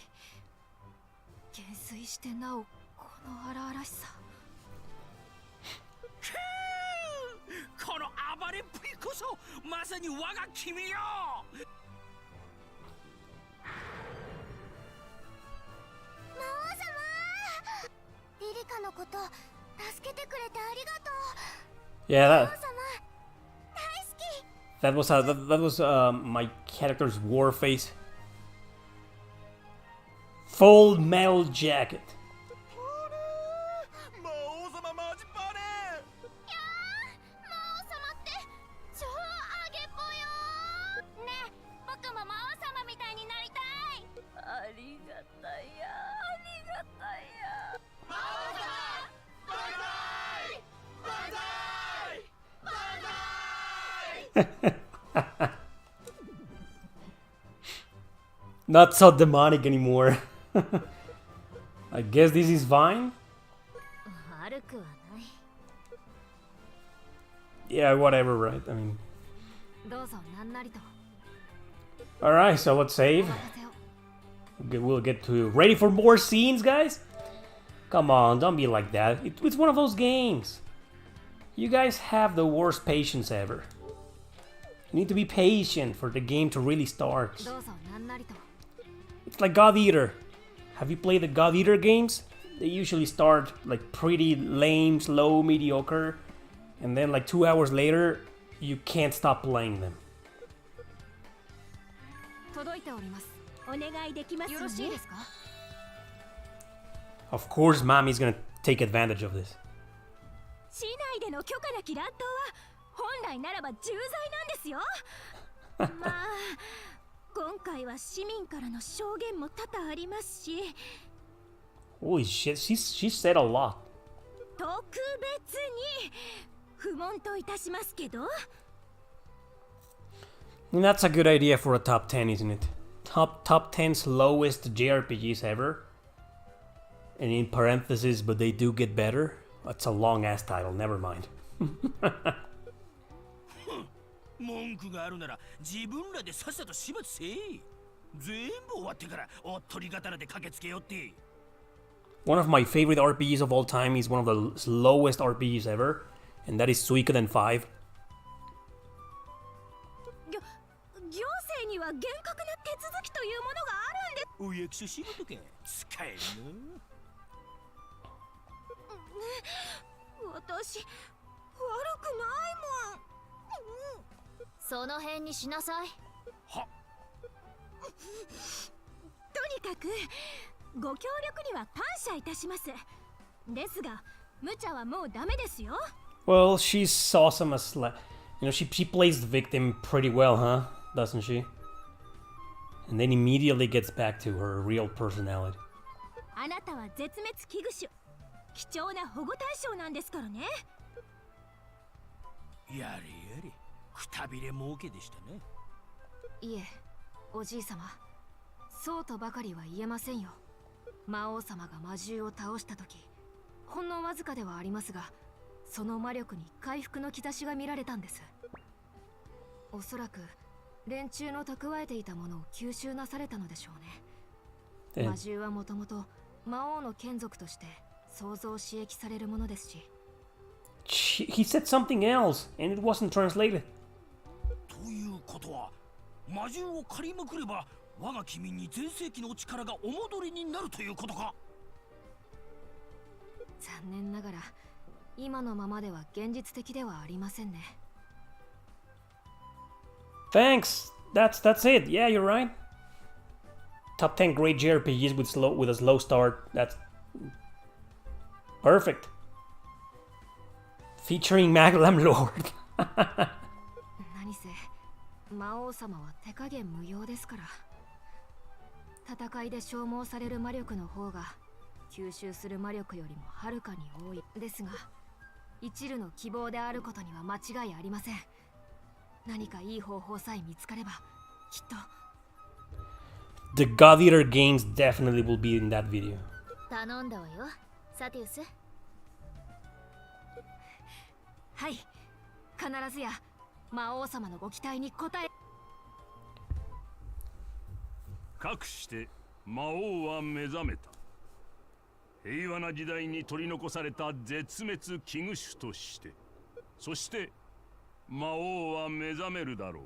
減衰してなおこの荒々しさ。この暴れっぷりこそまさに我が君よ。魔王様。リリカのこと助けてくれてありがとう。 Yeah, 魔王様大好き。 that was my character's war face. Full metal jacket. 魔王様マジパネ。やー、魔王様って超あげぽよー。ねえ、僕も魔王様みたいになりたい。ありがたや、ありがたや。魔王様バイバイバイバイバイバイ。 Not so demonic anymore. I guess this is fine. 悪くはない。 Yeah, whatever, right? I mean, どうぞなんなりと。 alright, so let's save. お任せを。 We'll get to ready for more scenes, guys. Come on, don't be like that. It's one of those games. You guys have the worst patience ever. You need to be patient for the game to really start. どうぞなんなりと。 It's like God Eater. Have you played the God Eater games? They usually start like pretty lame, slow, mediocre, and then like 2 hours later, you can't stop playing them. 届いております。お願いできますよね。ろしいですか？ Of course, Mommy's gonna take advantage of this. 市内での許可なき乱闘は本来ならば重罪なんですよ。まあ今回は市民からの証言も多々ありますし、 Holy shit, she said a lot. 特別に不問といたしますけど。 And that's a good idea for a top 10, isn't it? Top 10 slowest JRPGs ever. And in parentheses, but they do get better. That's a long ass title, never mind. 文句があるなら自分らでさっさと始末せい。全部終わってからおっとり刀で駆けつけよって。One of my favorite RPGs of all time is one of the slowest RPGs ever, and that is Suikoden 5. 行政には厳格な手続きというものがあるんで。お役所仕事か使える私悪くないもん。その辺にしなさい。は。とにかくご協力には感謝いたします。ですが無茶はもうダメですよ。 Well, she's awesome as she plays the victim pretty well, huh? Doesn't she? And then immediately gets back to her real personality. あなたは絶滅危惧種、貴重な保護対象なんですからね。やれやれ、くたびれ儲けでしたね。いえ、おじい様、そうとばかりは言えませんよ。魔王様が魔獣を倒した時、ほんのわずかではありますが、その魔力に回復の兆しが見られたんです。おそらく連中の蓄えていたものを吸収なされたのでしょうね。魔獣はもともと魔王の眷属として創造刺激されるものですし。He said something else, and it wasn't translated. ということは、魔獣を狩りまくれば我が君に全盛期の力がお戻りになるということか。残念ながら今のままでは現実的ではありませんね。Thanks. That's it. Yeah, you're right. Top 10 great JRPGs with a slow start. That's perfect. Featuring Maglam Lord. 何せ魔王様は手加減無用ですから。戦いで消耗される魔力の方が吸収する魔力よりもはるかに多いですが、一縷の希望であることには間違いありません。何かいい方法さえ見つかればきっと。 The God Eater games definitely will be in that video. 頼んだわよ、サティウス。はい、必ずや魔王様のご期待に応え。かくして魔王は目覚めた。平和な時代に取り残された絶滅危惧種として、そして魔王は目覚めるだろ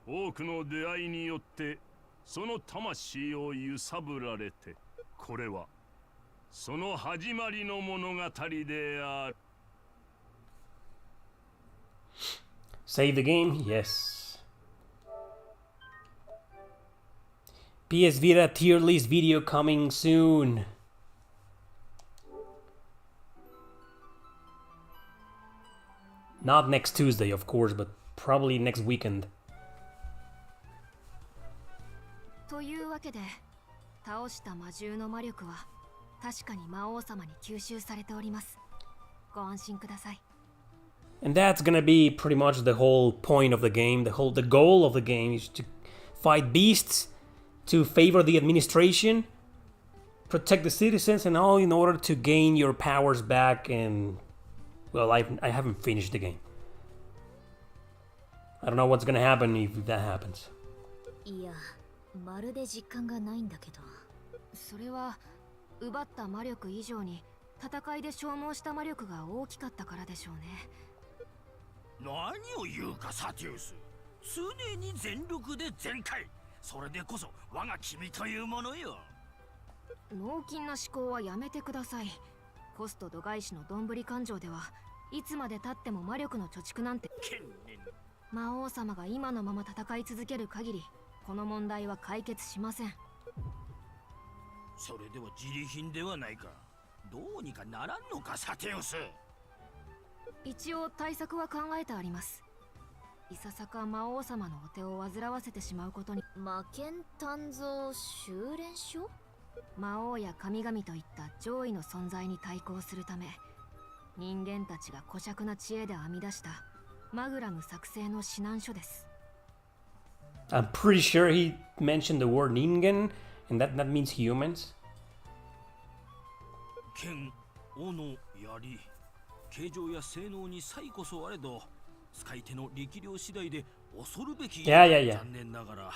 う。多くの出会いによってその魂を揺さぶられて、これはその始まりの物語である。 Save the game? Yes. PS Vita tier list video coming soon. Not next Tuesday, of course, but probably next weekend. というわけで、倒した魔獣の魔力は確かに魔王様に吸収されております。ご安心ください。And that's gonna be pretty much the whole point of the game. The goal of the game is to fight beasts, to favor the administration, protect the citizens, and all in order to gain your powers back. And well, I haven't finished the game. I don't know what's gonna happen if that happens. いや、まるで実感がないんだけど。それは奪った魔力以上に戦いで消耗した魔力が大きかったからでしょうね。何を言うかサティウス、常に全力で全開。それでこそ我が君というものよ。脳筋な思考はやめてください。コスト度外視のどんぶり勘定ではいつまで経っても魔力の貯蓄なんて。魔王様が今のまま戦い続ける限りこの問題は解決しません。それでは自利品ではないか。どうにかならんのかサテウス。一応対策は考えてあります。いささか魔王様のお手を煩わせてしまうことに。魔剣鍛造修練所。魔王や神々といった上位の存在に対抗するため、人間たちが古尺な知恵で編み出したマグラム作成の指南書です。 I'm pretty sure he mentioned the word Ningen, and that means humans. 剣、斧、槍、形状や性能に差異こそあれど、使い手の力量次第で恐るべき。いやいやいや。残念ながら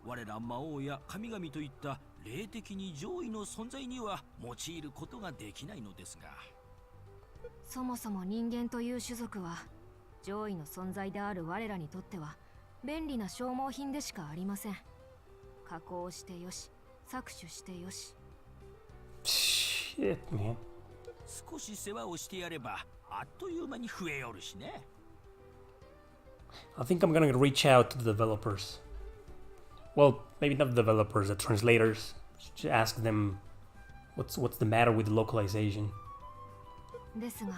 我ら魔王や神々といった霊的に上位の存在には用いることができないのですが。そもそも人間という種族は上位の存在である我らにとっては便利な消耗品でしかありません。加工してよし、搾取してよし。Shit, man. 少し世話をしてやればあっという間に増えよるしね。I think I'm gonna reach out to the developers. Well, maybe not the developers, the translators. Just ask them what's the matter with the localization. ですが、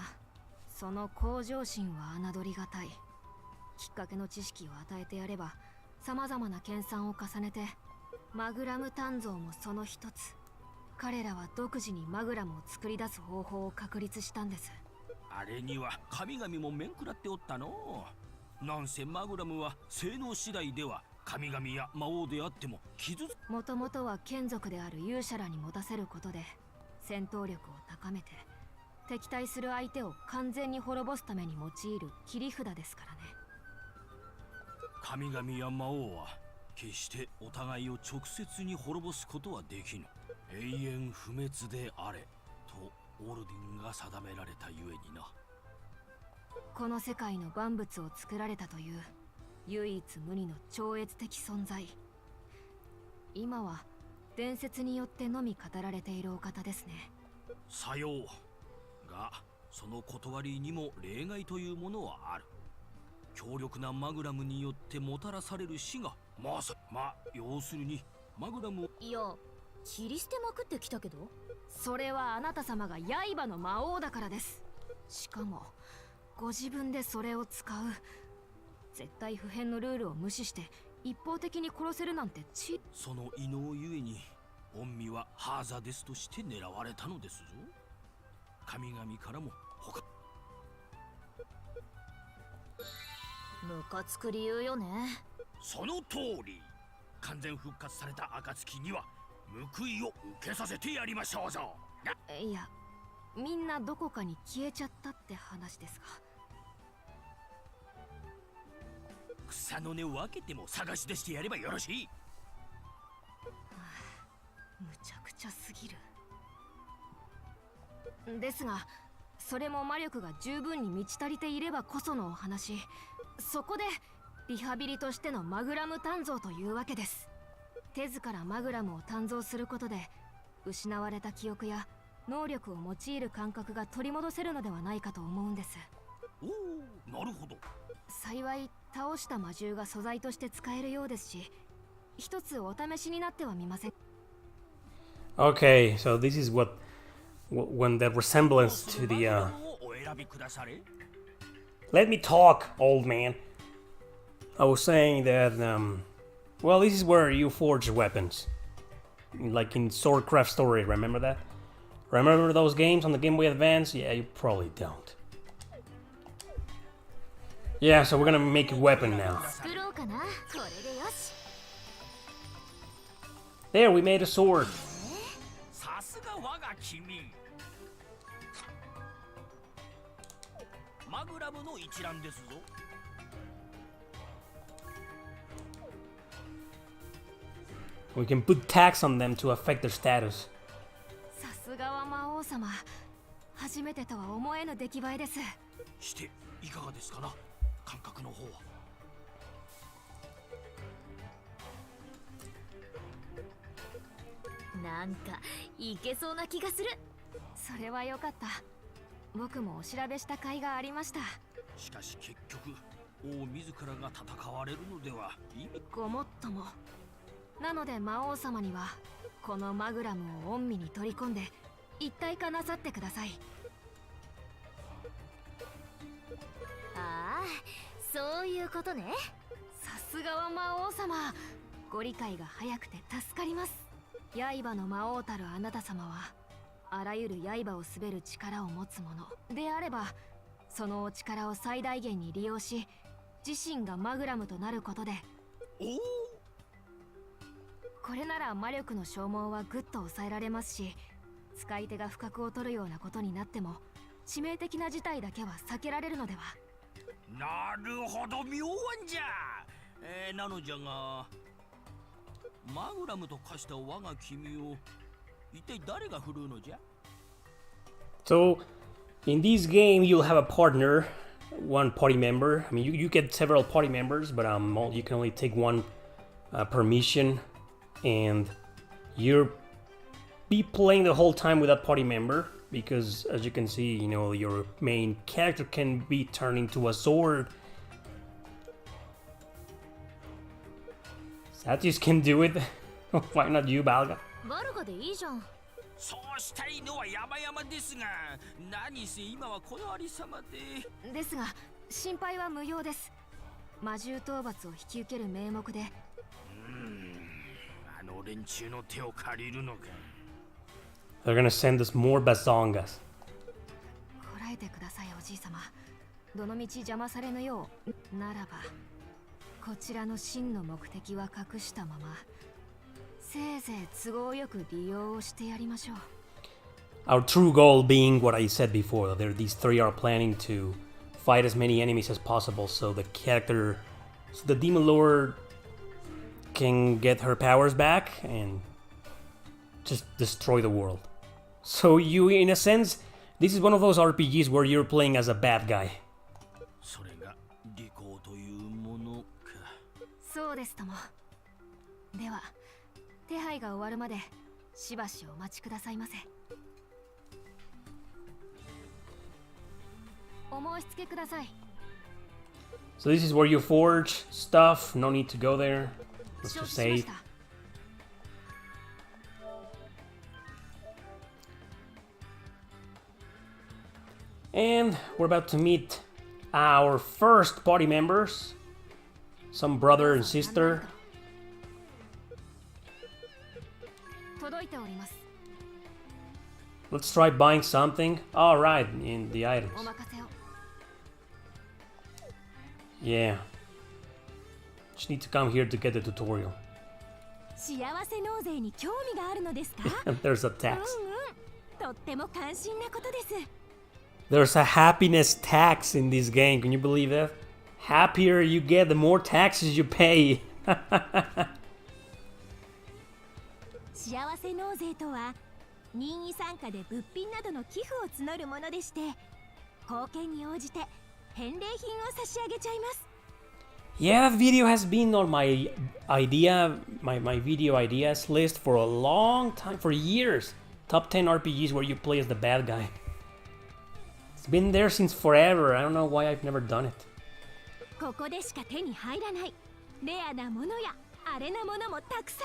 その向上心は侮りがたい。きっかけの知識を与えてやれば、様々な研鑽を重ねて、マグラム鍛造もその一つ。彼らは独自にマグラムを作り出す方法を確立したんです。あれには神々も面食らっておったの。なんせマグラムは性能次第では神々や魔王であっても傷つ。もともとは眷属である勇者らに持たせることで戦闘力を高めて敵対する相手を完全に滅ぼすために用いる切り札ですからね。神々や魔王は決してお互いを直接に滅ぼすことはできぬ。永遠不滅であれとオルディンが定められたゆえにな。この世界の万物を作られたという唯一無二の超越的存在。今は伝説によってのみ語られているお方ですね。さようが、その断りにも例外というものはある。強力なマグラムによってもたらされる死が要するにマグラムを。いや、切り捨てまくってきたけど。それはあなた様が刃の魔王だからです。しかもご自分でそれを使う。絶対不変のルールを無視して一方的に殺せるなんてその異能ゆえに御身はハーザデスとして狙われたのですぞ。神々からも他。ムカつく理由よね。その通り。完全復活された暁には報いを受けさせてやりましょうぞ。いや、みんなどこかに消えちゃったって話ですが。草の根を分けても探し出してやればよろしい。むちゃくちゃすぎる。ですが、それも魔力が十分に満ち足りていればこそのお話。そこでリハビリとしてのマグラム鍛造というわけです。手ずからマグラムを鍛造することで失われた記憶や能力を用いる感覚が取り戻せるのではないかと思うんです。おお、なるほど。幸い倒した魔獣が素材として使えるようですし、一つお試しになってはみません。 Okay, so this is when the resemblance to the お選びくだされ。 Let me talk, old man. I was saying that well, this is where you forge weapons. Like in Swordcraft Story, remember that? Remember those games on the Game Boy Advance? Yeah, you probably don't. Yeah, so we're gonna make a weapon now. 作ろうかな。これでよし。There, we made a sword. さすが我が君。マグラムの一覧ですぞ。We can put tax on them to affect their status. さすがは魔王様。初めてとは思えぬ出来栄えです。していかがですかな、感覚の方は。なんかいけそうな気がする。それは良かった。僕もお調べした甲斐がありました。しかし結局王自らが戦われるのでは意味。ごもっとも。なので魔王様にはこのマグラムを御身に取り込んで一体化なさってください。ああ、そういうことね。さすがは魔王様。ご理解が早くて助かります。刃の魔王たるあなた様はあらゆる刃を滑る力を持つ者であれば、そのお力を最大限に利用し自身がマグラムとなることで、おお、これなら魔力の消耗はぐっと抑えられますし、使い手が不覚を取るようなことになっても致命的な事態だけは避けられるのでは。なるほど、妙案じゃ。なのじゃが、マグラムと化した我が君を一体誰が振るうのじゃ？ So, in this game, you'll have a partner, one party member. I mean, you get several party members, but you can only take one per mission, and you'll be playing the whole time with that party member because, as you can see, you know, your main character can be turned into a sword. Satyrs can do it. Why not you, Balga? バルガでいいじゃん。そうしたいのは山々ですが、何せ今はこのありさまで。ですが心配は無用です。魔獣討伐を引き受ける名目で。あの連中の手を借りるのか。They're gonna send us more bazongas. こらえてください、おじい様。どの道邪魔されぬよう。ならばこちらの真の目的は隠したまま、せいぜい都合よく利用をしてやりましょう。Our true goal being what I said before, these three are planning to fight as many enemies as possible so the Demon Lord can get her powers back and just destroy the world. So you, in a sense, this is one of those RPGs where you're playing as a bad guy. それが利口というものか。そうですとも。では手配が終わるまでしばしお待ちくださいませ。お申し付けください。So this is where you forge stuff, no need to go there. Let's 承 just 知しま save. した。And we're about to meet our first party members. Some brother and sister. 届いております。 Let's try buying something. Alright, in the items. お任せを。 Yeah. Just need to come here to get the tutorial. 幸せ納税に興味があるのですか？ There's a tax. とっても関心なことです。 There's a happiness tax in this game. Can you believe that? Happier you get, the more taxes you pay. 幸せ納税とは任意参加で物品などの寄付を募るものでして、貢献に応じて返礼品を差し上げちゃいます。 Yeah, that video has been on my video ideas list for a long time, for years. Top 10 RPGs where you play as the bad guy. It's been there since forever. I don't know why I've never done it. ここでしか手に入らないレアなものやアレなものもたくさ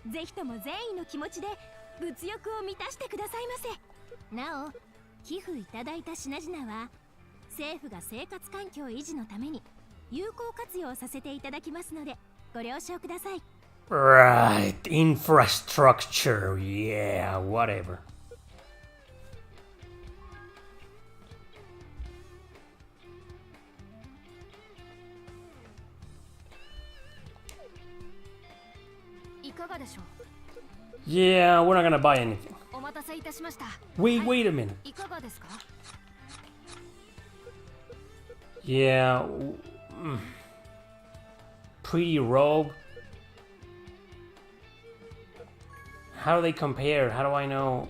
ん。ぜひとも善意の気持ちで物欲を満たしてくださいませ。なお、寄付いただいた品々は政府が生活環境維持のために有効活用させていただきますのでご了承ください。 Right, infrastructure. Yeah, whatever. Yeah, we're not gonna buy anything. お待たせいたしました。 Wait a minute. いかがですか？ Yeah. Pretty robe. How do they compare? How do I know?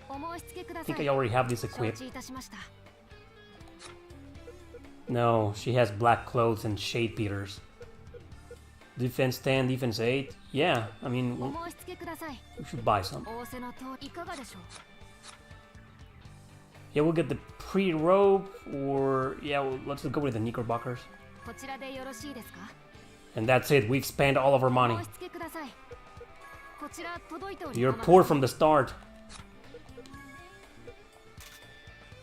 お申し付けくだ I さ think い。 I already have this 承 equipped. 知いたしました。 No, she has black clothes and shade beaters. Defense 10, defense 8. Yeah, I mean, お申し付けください。 we should buy some. 仰せの通りいかがでしょう？ Yeah, we'll get the pre-robe, or yeah, let's go with the knickerbockers. こちらでよろしいですか？ And that's it. We've spent all of our お money. 申し付けください。こちら届いておりま You're す。 poor from the start.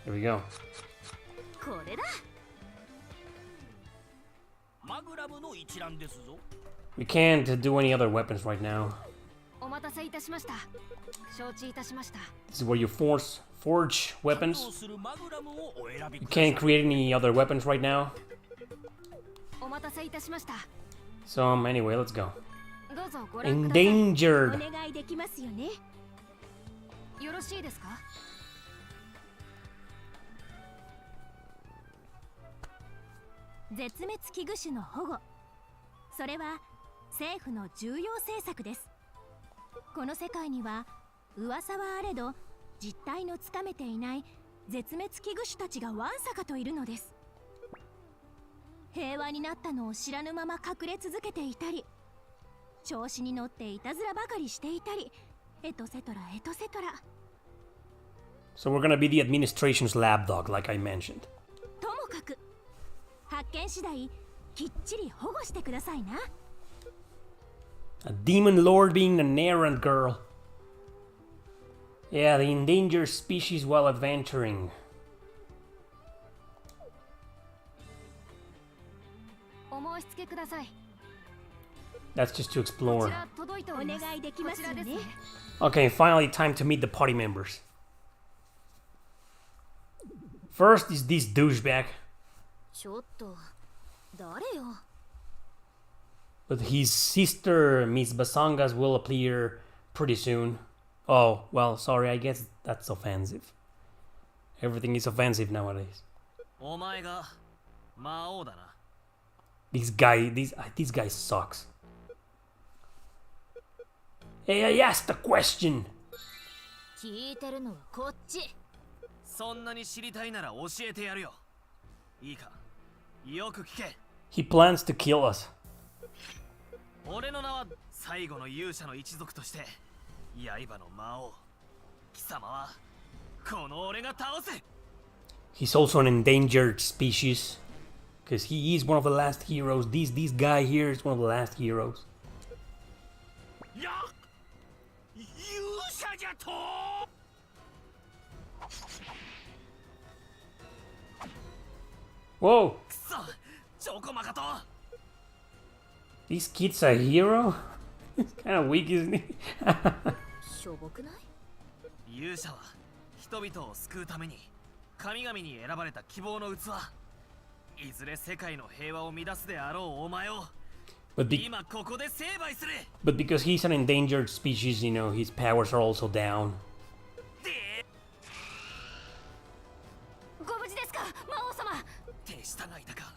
Here we go. これだ。マグラムの一覧ですぞ。 We can't do any other weapons right now. お待たせいたしました。承知いたしました。 This is where you forge 担 weapons. 当するマグラムをお選び You ください。 can't create any other weapons right now. お待たせいたしました。 So anyway, let's go. どうぞご覧ください。 Endangered. お願いできますよね。よろしいですか？絶滅危惧種の保護、それは政府の重要政策です。この世界には噂はあれど実態のつかめていない絶滅危惧種たちがわんさかといるのです。平和になったのを知らぬまま隠れ続けていたり、調子に乗っていたずらばかりしていたり、エトセトラエトセトラ。 So we're gonna be the administration's lapdog, like I mentioned. ともかく発見次第きっちり保護してくださいな。 A demon lord being an errant girl. Yeah, the endangered species while adventuring. お申し付けください。 That's just to こち explore. ら届いております。お願いできますよね。こちらですね。 Okay, finally time to meet the party members. First is this douchebag, ちょっと誰よ。 but his sister, Miss Basangas, will appear pretty soon. Oh, well, sorry, I guess that's offensive. Everything is offensive nowadays. お前が魔王だな。 This guy sucks. Hey, I asked a question. 聞いてるのはこっち。そんなに知りたいなら教えてやるよ。いいか、よく聞け。 He plans to kill us. 俺の名は最後の勇者の一族として刃の魔王。貴様はこの俺が倒せ。 He's also an endangered species. Because he is one of the last heroes. This guy here is one of the last heroes. や勇者じゃと。 Whoa! くそ、チョコマカと。 This kid's a hero? He's kind of weak, isn't he? しょぼくない？勇者は人々を救うために神々に選ばれた希望の器。いずれ世界の平和を乱すであろうお前を But, 今ここで成敗する。 but because he's an endangered species, you know, his powers are also down. で、ご無事ですか、魔王様。手下がいたか。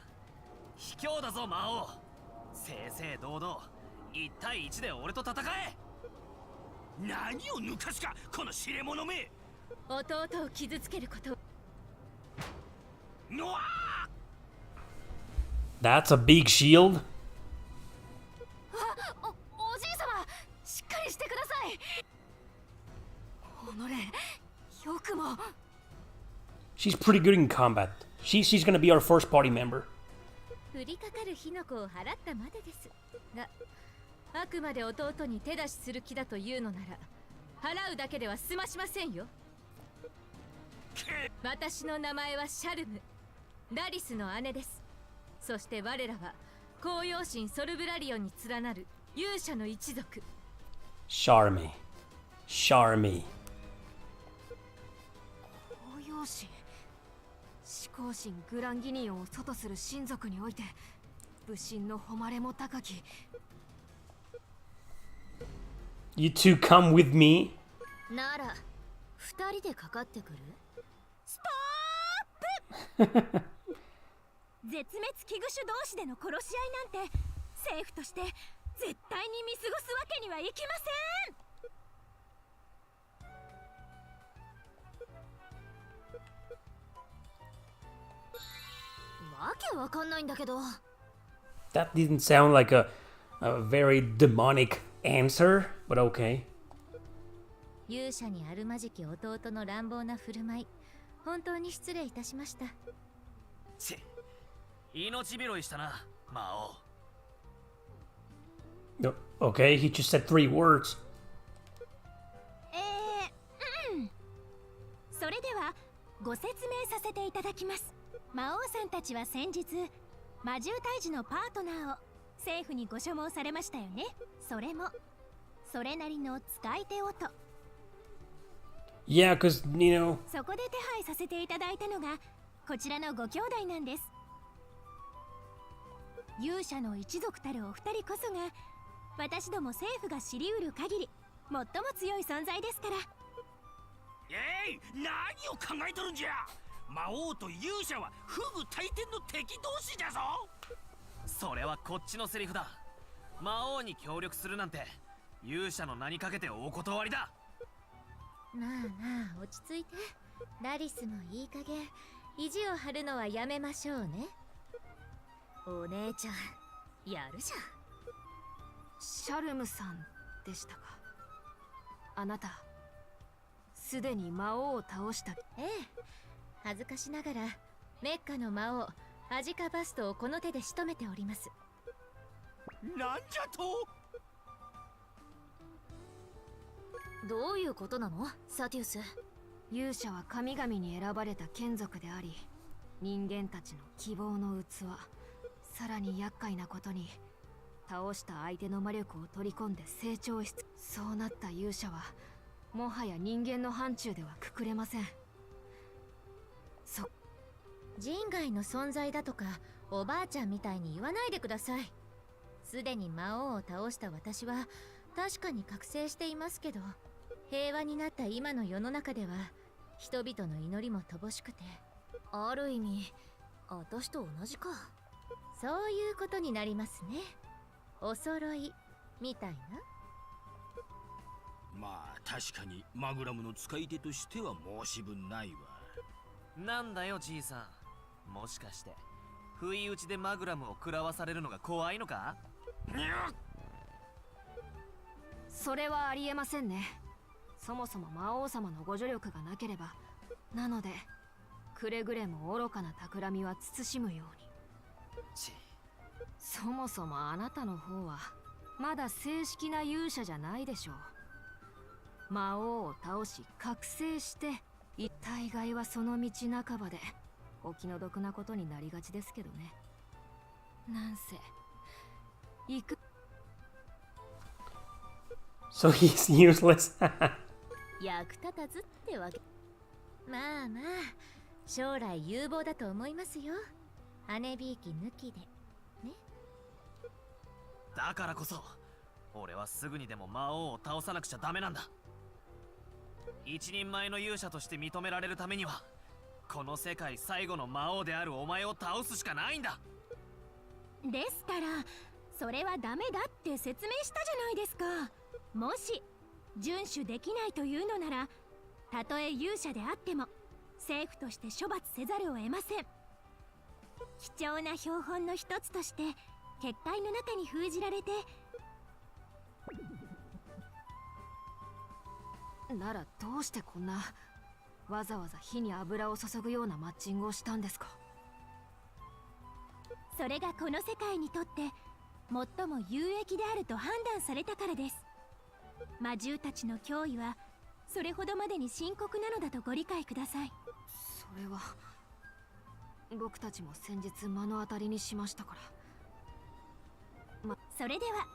卑怯だぞ魔王。正々堂々1対1で俺と戦え。何を抜かすかこの知れ者め。弟を傷つけること。のわ That's a big shield. おじい様、しっかりしてください。己、よくも。 She's pretty good in combat. She's gonna be our first party member. 降りかかる火の粉を払ったまでですが、あくまで弟に手出しする気だというのなら払うだけでは済ましませんよ。私の名前はシャルム、ラリスの姉です。そして我らは紅葉神ソルブラリオンに連なる勇者の一族。 Charmy. 紅葉神、思考神グランギニオンを祖とする親族において武神の誉れも高き。 You two come with me. なら二人でかかってくる？絶滅危惧種同士での殺し合いなんて政府として絶対に見過ごすわけにはいきません。わけわかんないんだけど。 That didn't sound like a very demonic answer, but okay. 勇者にあるまじき弟の乱暴な振る舞い、本当に失礼いたしました。ち、命拾いしたな魔王。 No, okay, he just said 3 words. それではご説明させていただきます。魔王さんたちは先日魔獣退治のパートナーを政府にご所望されましたよね。それもそれなりの使い手をと。 Yeah, because, you know... そこで手配させていただいたのがこちらのご兄弟なんです。勇者の一族たるお二人こそが私ども政府が知りうる限り最も強い存在ですから。何を考えとるんじゃ。魔王と勇者は不倶戴天の敵同士じゃぞ。それはこっちのセリフだ。魔王に協力するなんて勇者の名にかけてお断りだ。まあまあ落ち着いて。ラリスもいい加減意地を張るのはやめましょうね。お姉ちゃんやるじゃん。シャルムさんでしたか。あなたすでに魔王を倒した。ええ、恥ずかしながらメッカの魔王アジカバストをこの手で仕留めております。なんじゃと。どういうことなのサティウス。勇者は神々に選ばれた眷属であり、人間たちの希望の器。さらに厄介なことに、倒した相手の魔力を取り込んで成長し、そうなった勇者はもはや人間の範疇ではくくれません。人外の存在だとかおばあちゃんみたいに言わないでください。すでに魔王を倒した私は確かに覚醒していますけど、平和になった今の世の中では人々の祈りも乏しくて、ある意味私と同じか。そういうことになりますね。お揃いみたいな。まあ確かにマグラムの使い手としては申し分ないわ。なんだよじいさん、もしかして不意打ちでマグラムを食らわされるのが怖いのか。それはありえませんね。そもそも魔王様のご助力がなければ。なのでくれぐれも愚かな企みは慎むように。そもそもあなたの方はまだ正式な勇者じゃないでしょう。魔王を倒し覚醒して大概はその道半ばでお気の毒なことになりがちですけどね。なんせ行く。 So he's useless. 役立たずってわけ。まあまあ将来有望だと思いますよ。姉びいき抜きでね。だからこそ俺はすぐにでも魔王を倒さなくちゃダメなんだ。一人前の勇者として認められるためにはこの世界最後の魔王であるお前を倒すしかないんだ。ですからそれはダメだって説明したじゃないですか。もし遵守できないというのなら、たとえ勇者であっても政府として処罰せざるを得ません。貴重な標本の一つとして結界の中に封じられて。ならどうしてこんなわざわざ火に油を注ぐようなマッチングをしたんですか。それがこの世界にとって最も有益であると判断されたからです。魔獣たちの脅威はそれほどまでに深刻なのだとご理解ください。それは僕たちも先日目の当たりにしましたから。それでは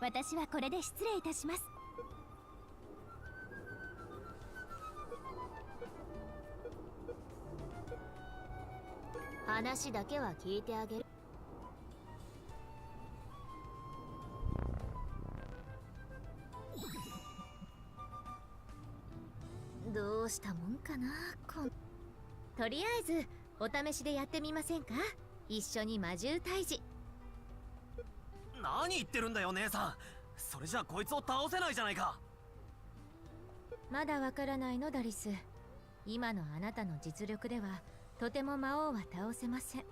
私はこれで失礼いたします。話だけは聞いてあげる。どうしたもんかな。とりあえずお試しでやってみませんか。一緒に魔獣退治。何言ってるんだよ姉さん。それじゃあこいつを倒せないじゃないか。まだわからないのダリス。今のあなたの実力ではとても魔王は倒せません。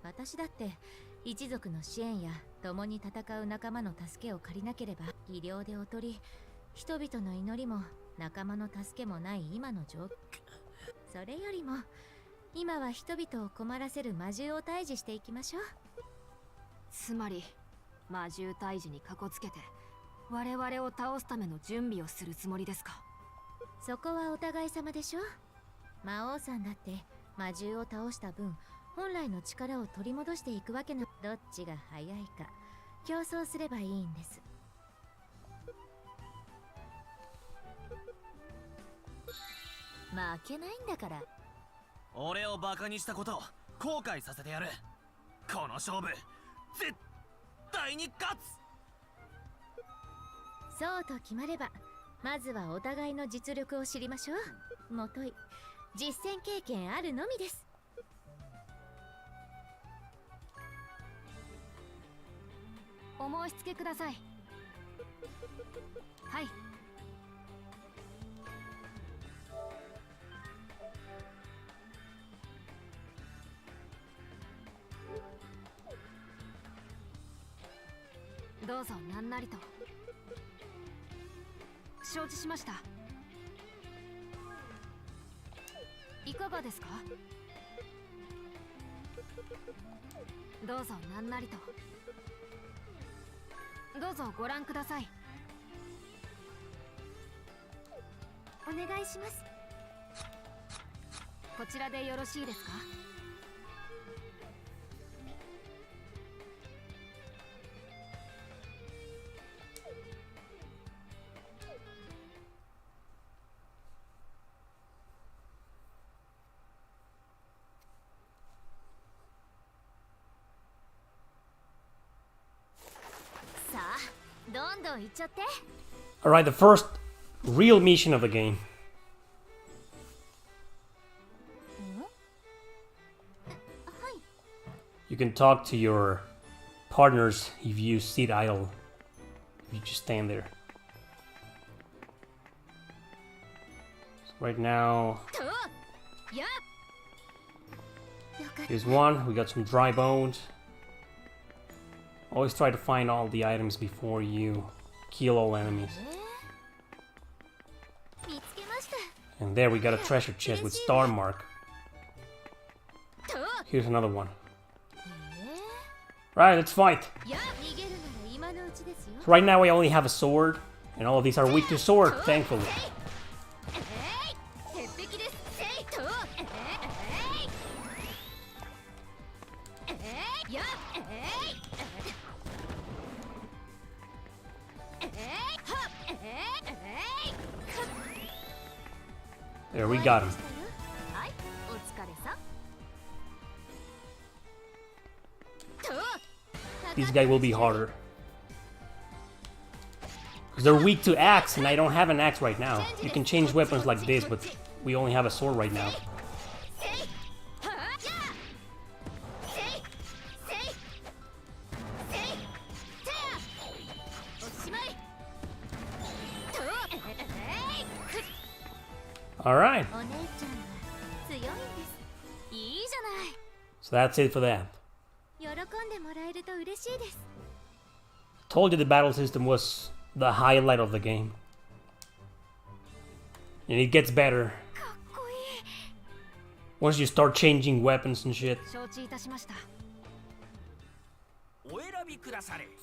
私だって一族の支援や共に戦う仲間の助けを借りなければ医療で劣り、人々の祈りも仲間の助けもない今の状況。それよりも今は人々を困らせる魔獣を退治していきましょう。つまり魔獣退治にかこつけて我々を倒すための準備をするつもりですか。そこはお互い様でしょ。魔王さんだって魔獣を倒した分本来の力を取り戻していくわけの。どっちが早いか競争すればいいんです。負けないんだから。俺をバカにしたことを後悔させてやる。この勝負絶対に勝つ。そうと決まればまずはお互いの実力を知りましょう。もとい実戦経験あるのみです。お申し付けください。はい。どうぞなんなりと。承知しました。いかがですか？どうぞなんなりと。どうぞご覧ください。お願いします。こちらでよろしいですか？さあ、どんどんいっちゃって。 Alright, the first real mission of the game. You can talk to your partners if you sit idle. If you just stand there. So right now, here's one. We got some dry bones. Always try to find all the items before you kill all enemies. And there we got a treasure chest with star mark. Here's another one. Right, let's fight. So right now I only have a sword, and all of these are weak to sword, thankfully. There, we got him. This guy will be harder. Because they're weak to axe, and I don't have an axe right now. You can change weapons like this, but we only have a sword right now. Alright. So that's it for that. Told you the battle system was the highlight of the game. And it gets better once you start changing weapons and shit.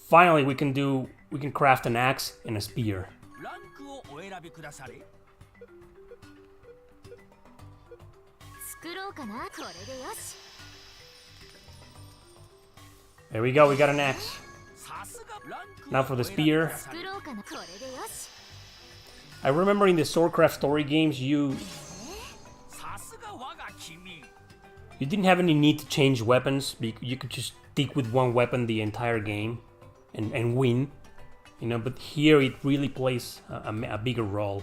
Finally we can craft an axe and a spear. There we go, we got an axe. Now for the spear. I remember in the Swordcraft story games you didn't have any need to change weapons. You could just stick with one weapon the entire game and win. You know, but here it really plays a bigger role.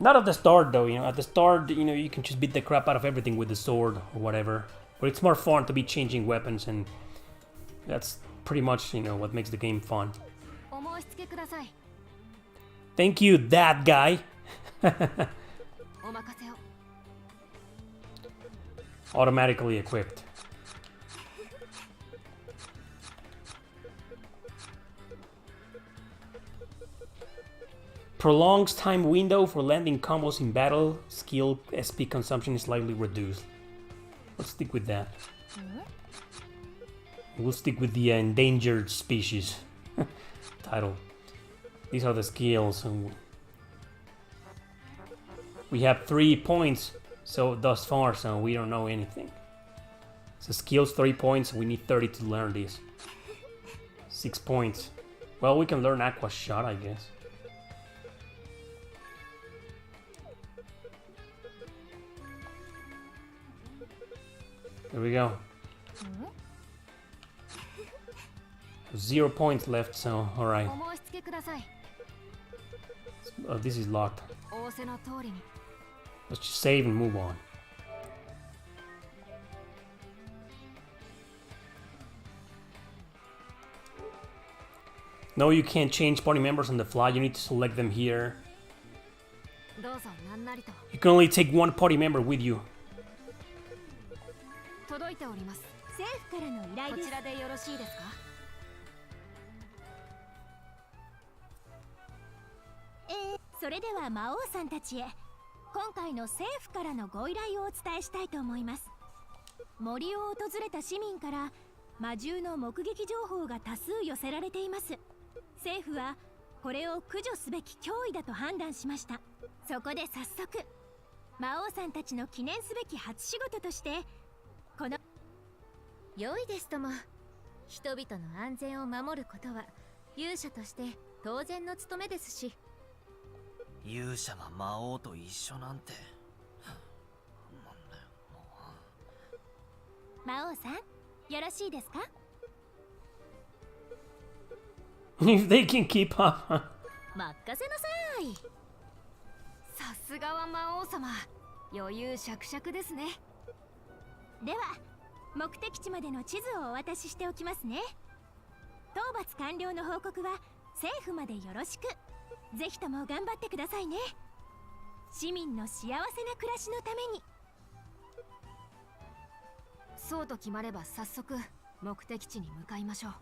Not at the start though, you know, at the start, you know, you can just beat the crap out of everything with the sword or whatever. But it's more fun to be changing weapons, and that's pretty much, you know, what makes the game fun. Thank you, that guy! Automatically equipped. Prolongs time window for landing combos in battle. Skill SP consumption is slightly reduced. Let's stick with that. We'll stick with the endangered species title. These are the skills. We have 3 points so thus far, so we don't know anything. So skills 3 points, we need 30 to learn this. 6 points. Well, we can learn Aqua Shot, I guess. There we go. 0 points left, so alright. Oh, this is locked. 仰せの通りに。 Let's just save and move on. No, you can't change party members on the fly. You need to select them here. どうぞなんなりと。 You can only take one party member with you. 届いております。政府からの依頼です。こちらでよろしいですか？それでは魔王さんたちへ今回の政府からのご依頼をお伝えしたいと思います。森を訪れた市民から魔獣の目撃情報が多数寄せられています。政府はこれを駆除すべき脅威だと判断しました。そこで早速魔王さんたちの記念すべき初仕事としてこの良いですとも。人々の安全を守ることは勇者として当然の務めですし。勇者が魔王と一緒なんて。魔王さんよろしいですか？ If they can keep up. 任せなさい。さすがは魔王様。余裕しゃくしゃくですね。では目的地までの地図をお渡ししておきますね。討伐完了の報告は政府までよろしく。ぜひとも頑張ってくださいね。市民の幸せな暮らしのために。そうと決まれば早速目的地に向かいましょう。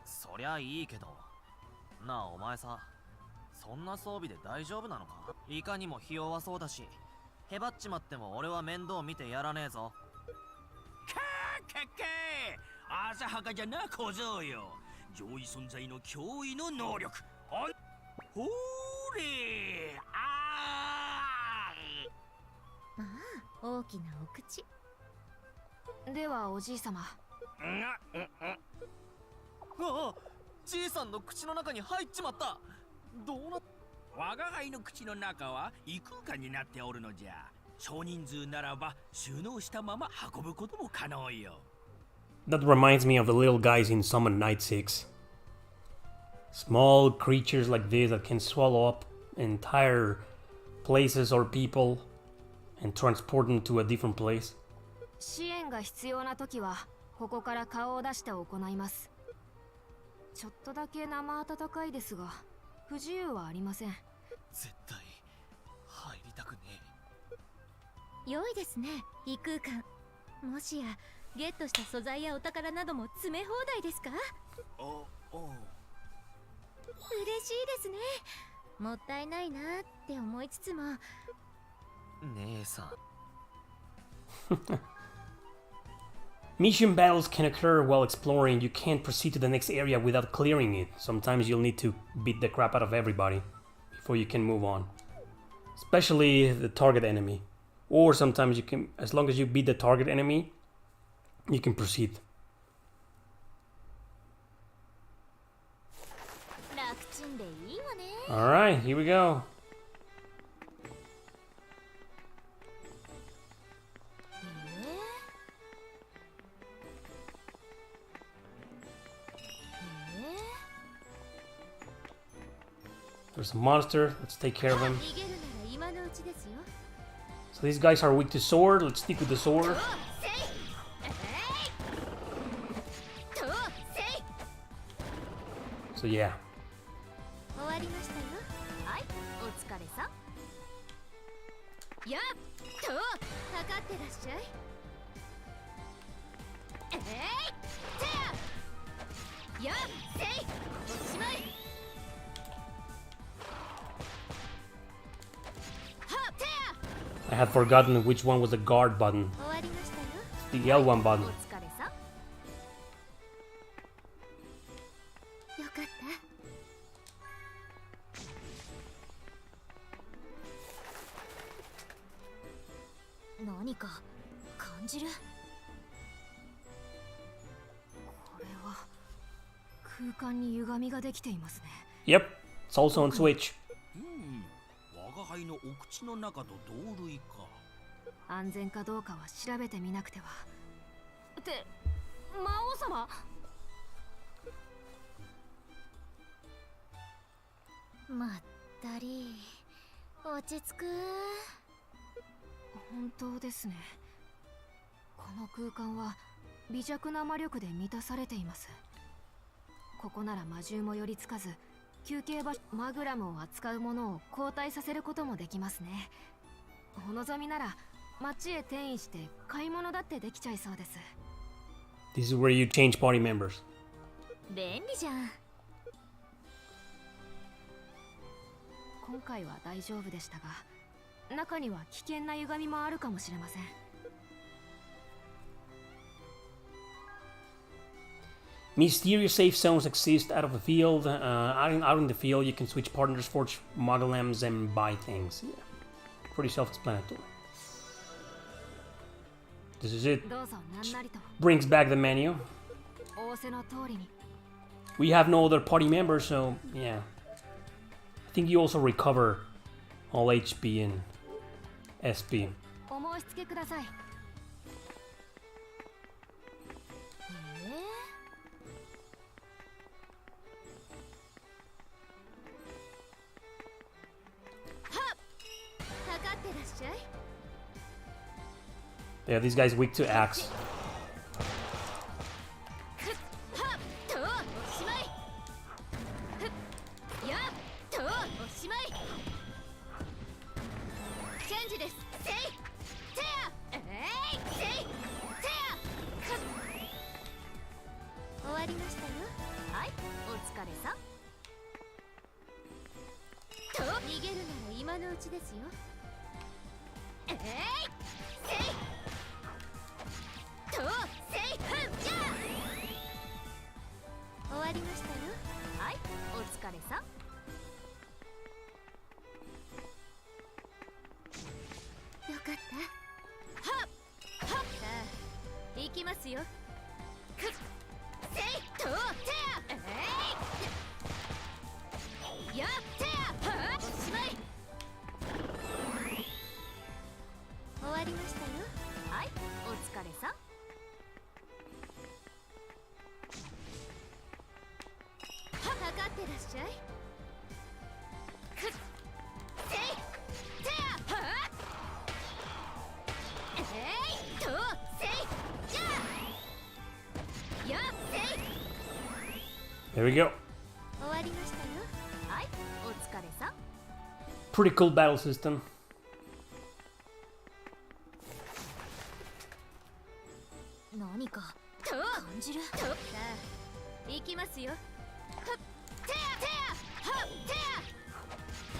そりゃいいけど。なあお前さ、そんな装備で大丈夫なのか？いかにもひ弱そうだし、へばっちまっても俺は面倒見てやらねえぞ。かっけー、浅はかじゃな小僧よ。上位存在の驚異の能力。ほーれー、まあ大きなお口。ではおじい様。うわあ、じいさんの口の中に入っちまった。どうなっ。我が輩の口の中は異空間になっておるのじゃ。少人数ならば収納したまま運ぶことも可能よ。That reminds me of the little guys in Summon Night 6. Small creatures like this that can swallow up entire places or people and transport them to a different place. 支援が必要な時はここから顔を出して行います。ちょっとだけ生温かいですが不自由はありません。絶対入りたくねえ。良いですね、異空間。もしやゲットした素材やお宝なども詰め放題ですか？おお。嬉しいですね。もったいないなって思いつつも。姉さん。Mission battles can occur while exploring. You can't proceed to the next area without clearing it. Sometimes you'll need to beat the crap out of everybody before you can move on. Especially the target enemy. Or sometimes you can, as long as you beat the target enemy, you can proceed. 楽ちんでいいわね。Alright, here we go. There's a monster. Let's take care of him. 逃げるなら今のうちですよ。 So these guys are weak to sword. Let's stick with the sword. So yeah. 終わりましたよ。はい、お疲れさ。やっと測ってらっしゃい。やっせいおしまい。 I had forgotten which one was the guard button. 終わりましたよ。 The L1 button. お疲れさ。よかった。何か感じる。これは空間に歪みができていますね。 Yep, it's also on Switch. 我が輩のお口の中と同類か。安全かどうかは調べてみなくては。って魔王様。まったり。落ち着く。本当ですね。この空間は微弱な魔力で満たされています。ここなら魔獣も寄りつかず、休憩場所マグラムを扱うものを交代させることもできますね。お望みなら街へ転移して買い物だってできちゃいそうです。 This is where you change party members. 便利じゃん。今回は大丈夫でしたが、中には危険な歪みもあるかもしれません。Mysterious safe zones exist out of the field. Out in the field, you can switch partners, forge Maglams, and buy things. Yeah. Pretty self-explanatory. This is it. どうぞなんなりと。 Brings back the menu. 仰せの通りに。 We have no other party members, so yeah. I think you also recover all HP and SP. お申し付けください。測ってらっしゃい。 Yeah, these guys weak to axe. はっとおしまい。ふっやっとおしまい。チェンジです。せいテアせいテア終わりましたよ。はい、お疲れさん。と逃げるなら今のうちですよ。せいとせいふんじゃ終わりましたよ。はい、お疲れさん。よかった。はっはっさあ行きますよ。くっせいとてあやってあはっおしまい。終わりましたよ。はい、お疲れさん。測ってらっしゃい。くっせいてあはっとせいじゃやせい There we go. 終わりましたよ。はい、お疲れさん。 Pretty cool battle system. 何か感じる。さあ行きますよ。はってあはってあ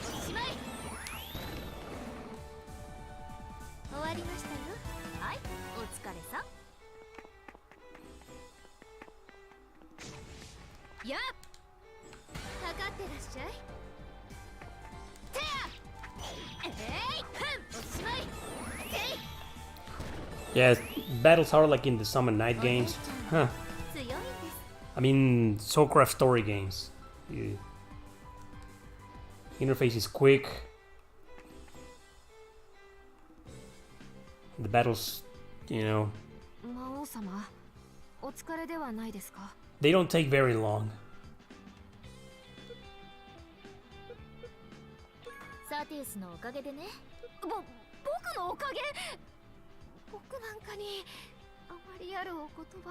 おしまい。終わりましたよ。はい、お疲れさん。やっ測ってらっしゃい。てあふんおしまい。せい Yeah, battles are like in the Summon Night games. Huh. 強いんです。 I mean, Soulcraft story games. Yeah. Interface is quick. The battles, you know, 魔王様、お疲れではないですか。 they don't take very long. サーティウスのおかげでね。僕のおかげ。僕なんかにあまりあるお言葉。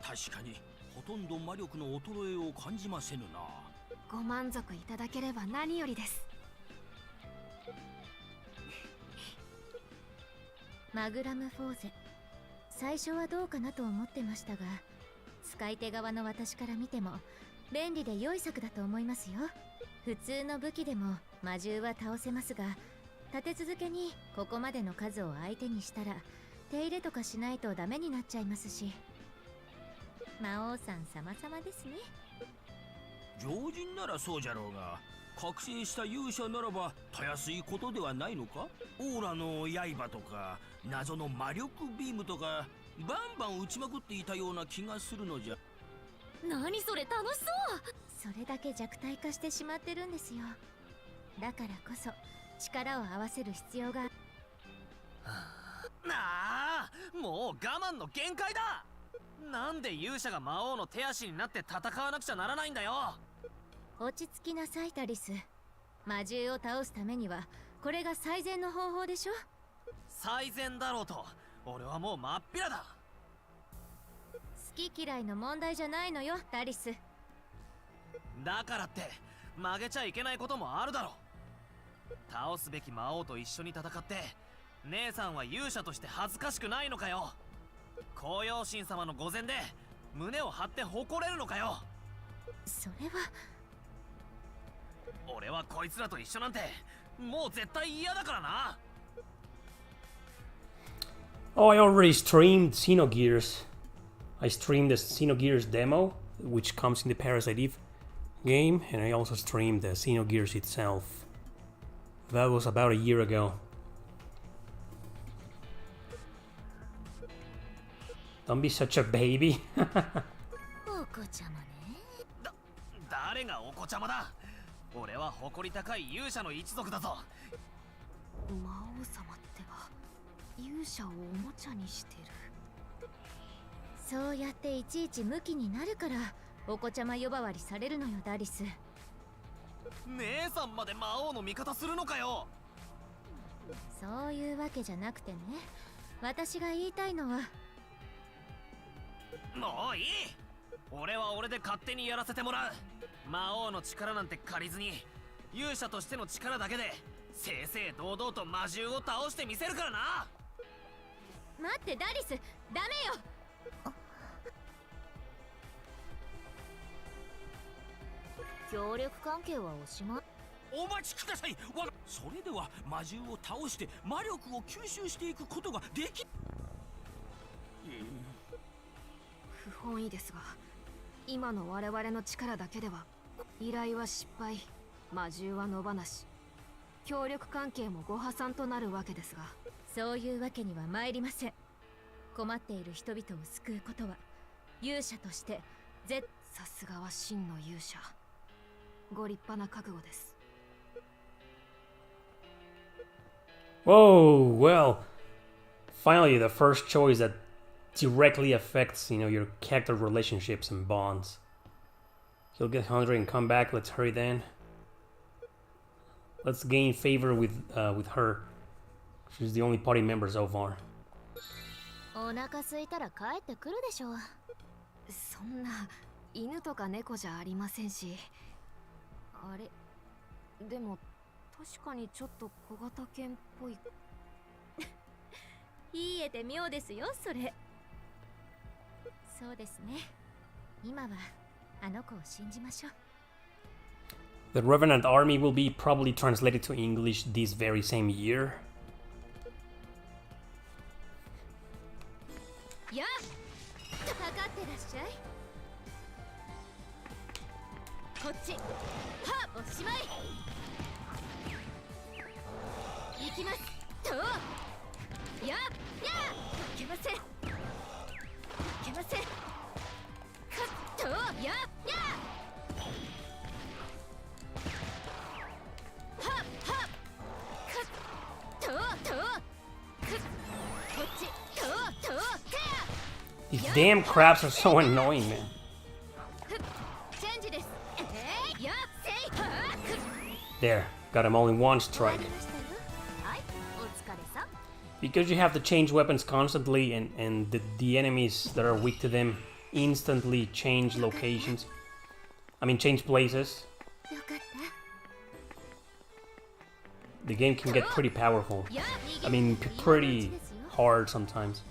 確かにほとんど魔力の衰えを感じませぬな。ご満足いただければ何よりです。マグラムフォーゼ、最初はどうかなと思ってましたが、使い手側の私から見ても便利で良い策だと思いますよ。普通の武器でも魔獣は倒せますが、立て続けにここまでの数を相手にしたら手入れとかしないとダメになっちゃいますし。魔王さん様々ですね。常人ならそうじゃろうが、覚醒した勇者ならばたやすいことではないのか。オーラの刃とか謎の魔力ビームとかバンバン撃ちまくっていたような気がするのじゃ。何それ楽しそう。それだけ弱体化してしまってるんですよ。だからこそ力を合わせる必要が。なあ、もう我慢の限界だ。なんで勇者が魔王の手足になって戦わなくちゃならないんだよ。落ち着きなさいタリス。魔獣を倒すためにはこれが最善の方法でしょ。最善だろうと俺はもう真っ平だ。好き嫌いの問題じゃないのよダリス。だからって曲げちゃいけないこともあるだろう。倒すべき魔王と一緒に戦って姉さんは勇者として恥ずかしくないのかよ。紅葉神様の御前で胸を張って誇れるのかよ。それは俺はこいつらと一緒なんてもう絶対嫌だからな。 Oh, I already streamed Xenogears. I streamed the Xenogears demo, which comes in the Parasite Eve game, and I also streamed the Xenogears itself. That was about a year ago. Don't be such a baby. お子ちゃまね。誰がお子ちゃまだ。俺は誇り高い勇者の一族だぞ。魔王様ってば勇者をおもちゃにしてる。そうやっていちいちムキになるからお子ちゃま呼ばわりされるのよダリス。姉さんまで魔王の味方するのかよ。そういうわけじゃなくてね、私が言いたいのは。もういい。俺は俺で勝手にやらせてもらう。魔王の力なんて借りずに勇者としての力だけで正々堂々と魔獣を倒してみせるからな。待ってダリス、ダメよ。協力関係はおしまい。お待ちください。それでは魔獣を倒して魔力を吸収していくことができ。不本意ですが、今の我々の力だけでは依頼は失敗、魔獣は野放し、協力関係もご破産となるわけですが。そういうわけには参りません。困っている人々を救うことは勇者としてさすがは真の勇者。ご立派な覚悟です。Whoa, well, finally the first choice that directly affects, your character relationships and bonds. He'll get 100 and come back. Let's hurry then. Let's gain favor with her. She's the only party member so far. お腹空いたら帰ってくるでしょう。そんな犬とか猫じゃありませんし。あれ、でも確かにちょっと小型犬っぽい。言えて妙ですよそれ。そうですね、今はあの子を信じましょう。 The Revenant Army will be probably translated to English this very same year. やっ、かかってらっしゃい。こっち、はっ、おしまい。行きますと、やっ、やっ、いけません、いけません、かっと、やっ、やっ、はっ、はっ、かっと、と、かっ、こっち、と、と、て。 These damn crabs are so annoying, man. チェンジです。やっ、せい、はっ。 There, got them all in one strike. はい、お疲れさん。 Because you have to change weapons constantly, and the enemies that are weak to them instantly change locations. I mean, change places. よかった。 The game can get pretty powerful. I mean, pretty hard sometimes.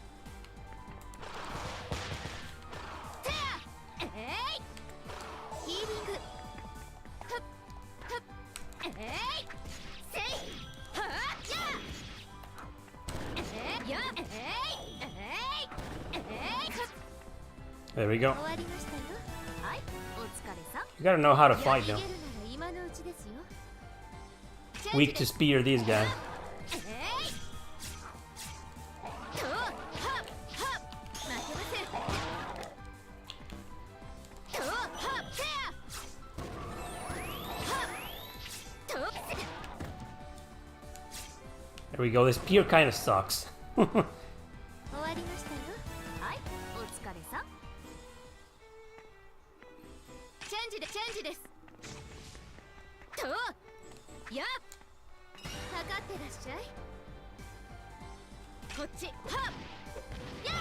ヒーリング。ふっふっ、せい、はっ、や、や、There we go. 終わりましたよ。はい、お疲れさん。 You gotta know how to 逃 fight げ though. るなら今のうちですよ。 Weak to spear, these guys. と、はっ、はっ、負けません。と、はっ、せや。はっ、と、There we go. This spear kind of sucks. 終わりましたよ。はい、お疲れさん。チェンジです。と、やっ測ってらっしゃい。こっちはっや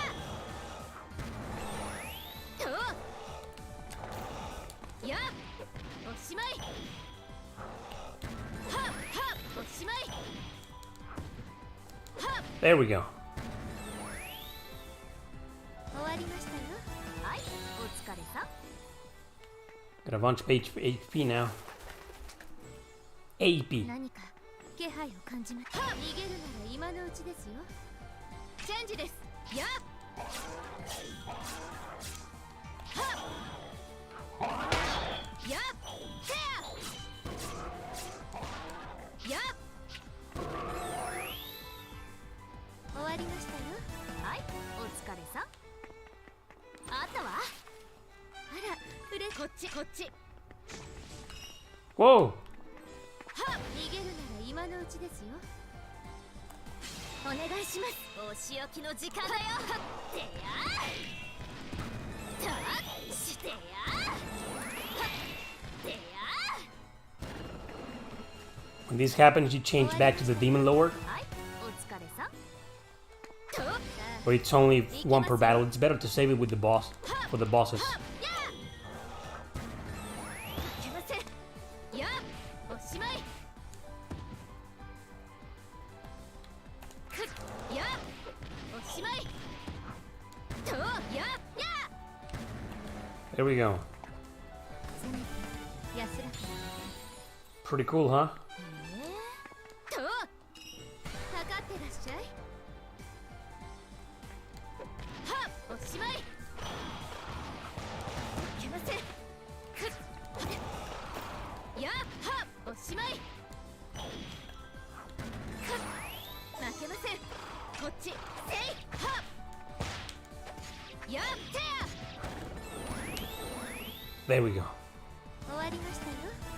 っとやっおしまいはっはっおしまいはっ There we go. 終わりましたよ。はいお疲れさ。 Got a bunch of HP now. AP. 何か気配を感じます。逃げるなら今のうちですよ。チェンジです。やっはっやっせややっ終わりましたよ。はいお疲れさ。あったわ。あらこっちこっち。 Whoa! はっ逃げるなら今のうちですよ。お願いします。お仕置きの時間だよ。てやたしてやてや When this happens, you change back to the Demon Lord. はいお疲れさ。 But it's only one per battle. It's better to save it with the boss for the bosses. けません。やおしまい。やおしまい。とやや There we go. せめて安らかに。 Pretty cool, huh? と測ってらっしゃい。はっおしまい。けません。やはっおしまい。負けません。こっちせいはっやってや There we go. 終わりましたよ。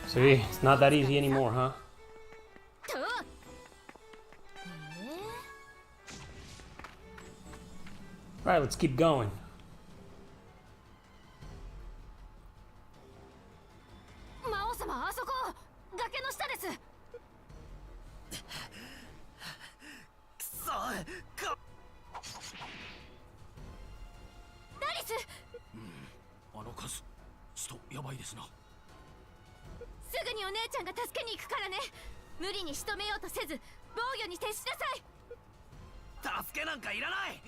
See, it's not that easy anymore, huh? と Right, let's keep going. 魔王様あそこ崖の下です。くそかダリスあの数ちょっとやばいですな。すぐにお姉ちゃんが助けに行くからね。無理に仕留めようとせず防御に徹しなさい。助けなんかいらない。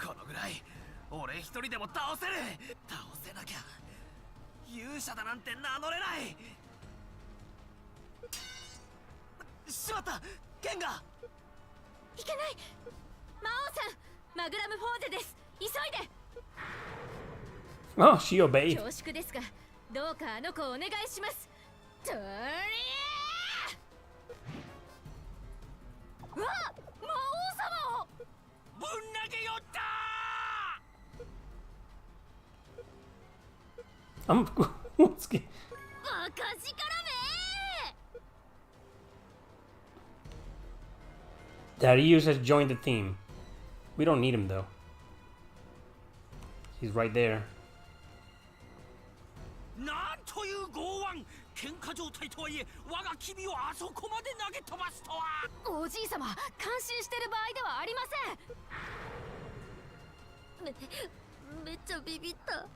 このぐらい俺一人でも倒せる。倒せなきゃ勇者だなんて名乗れない。しまった。剣がいけない。魔王さんマグラムフォーゼです。急いで。 Oh, she obeyed. 恐縮ですがどうかあの子をお願いします。とりゃー。うわ魔王様をぶん投げよった I'm what's g- バカ力め。 Darius has joined the team. We don't need him though. He's right there. なんという剛腕。喧嘩状態とはいえ我が君をあそこまで投げ飛ばすとは。おじい様感心してる場合ではありません。めっちゃビビった。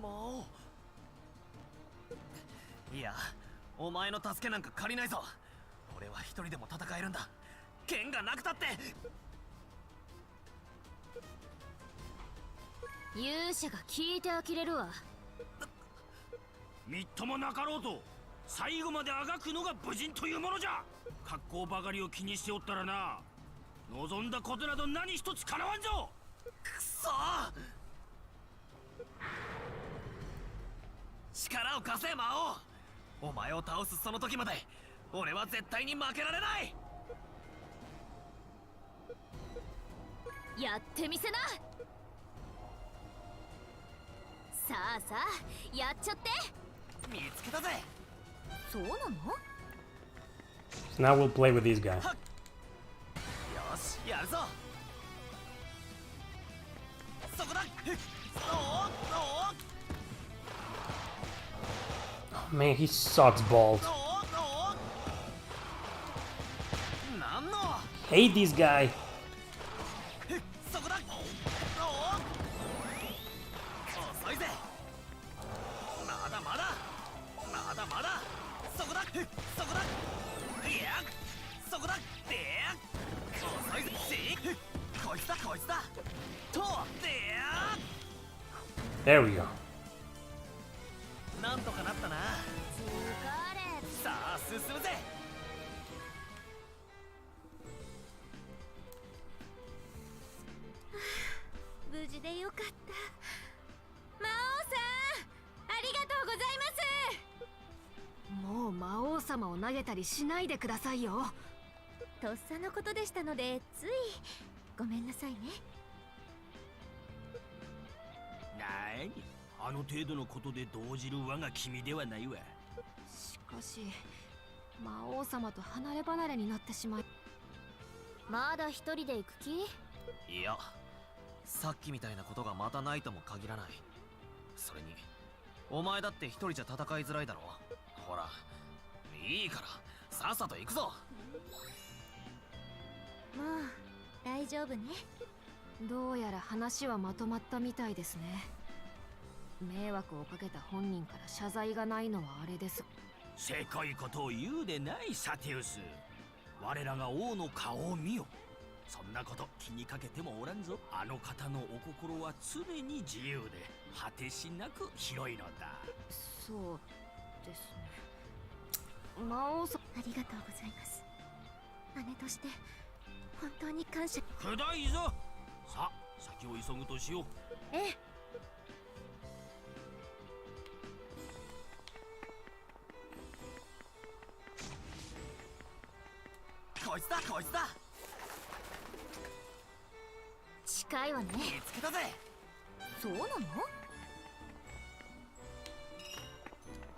もういやお前の助けなんか借りないぞ。俺は一人でも戦えるんだ。剣がなくたって勇者が聞いて呆れるわ。みっともなかろうと最後まであがくのが武人というものじゃ。格好ばかりを気にしておったらな望んだことなど何一つ叶わんぞ。くそ力を貸せ魔王。お前を倒すその時まで俺は絶対に負けられない。やってみせな。さあさあやっちゃって。見つけたぜ。そうなの？ So now we'll play with these guys. よしやるぞ。そこだ。Man, he sucks balls. Hate this guy. そこだ。おお、遅いぜ。まだまだまだまだ。そこだそこだ。いや、そこだ。でや、遅いぜ。こいつだこいつだ。とでや。 There we go. なんとかなったな。さあ進むぜ。無事でよかった。魔王さん、ありがとうございます。もう魔王様を投げたりしないでくださいよ。とっさのことでしたのでついごめんなさいね。なーに、あの程度のことで動じる我が君ではないわ。しかし魔王様と離れ離れになってしまい、まだ一人で行く気？いや、さっきみたいなことがまたないとも限らない。それにお前だって一人じゃ戦いづらいだろ。ほらいいからさっさと行くぞ。もう大丈夫ね。どうやら話はまとまったみたいですね。迷惑をかけた本人から謝罪がないのはあれです。せこいことを言うでないサティウス。我らが王の顔を見よ。そんなこと気にかけてもおらんぞ。あの方のお心は常に自由で果てしなく広いのだ。そうですね。魔王さありがとうございます。姉として本当に感謝。くどいぞ。さあ先を急ぐとしよう。ええ。こいつだこいつだ。近いわね。見つけたぜ。そうなの？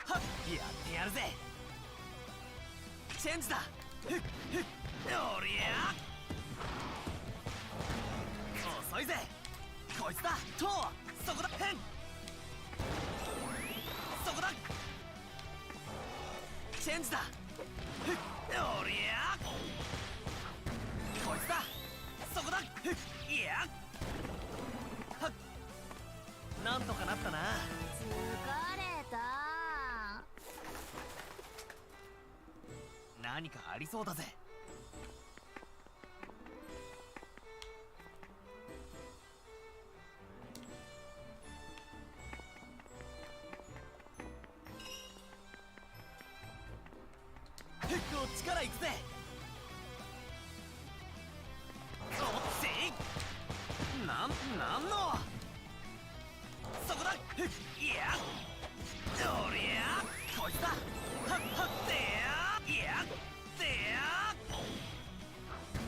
はっ、やってやるぜ。チェンジだ。ふっふっ、おりゃ。遅いぜ。こいつだ。とそこだ。へん。そこだ。チェンジだ。ふっ、おりゃ。こいつだ。そこだ。ふっ、いや。はっ、なんとかなったな。疲れた。何かありそうだぜ。こっちから行くぜ。おっせい。なんのそこだ。ふっ、いや。おりゃ。こいつだ。はっはっでや。いや。でや。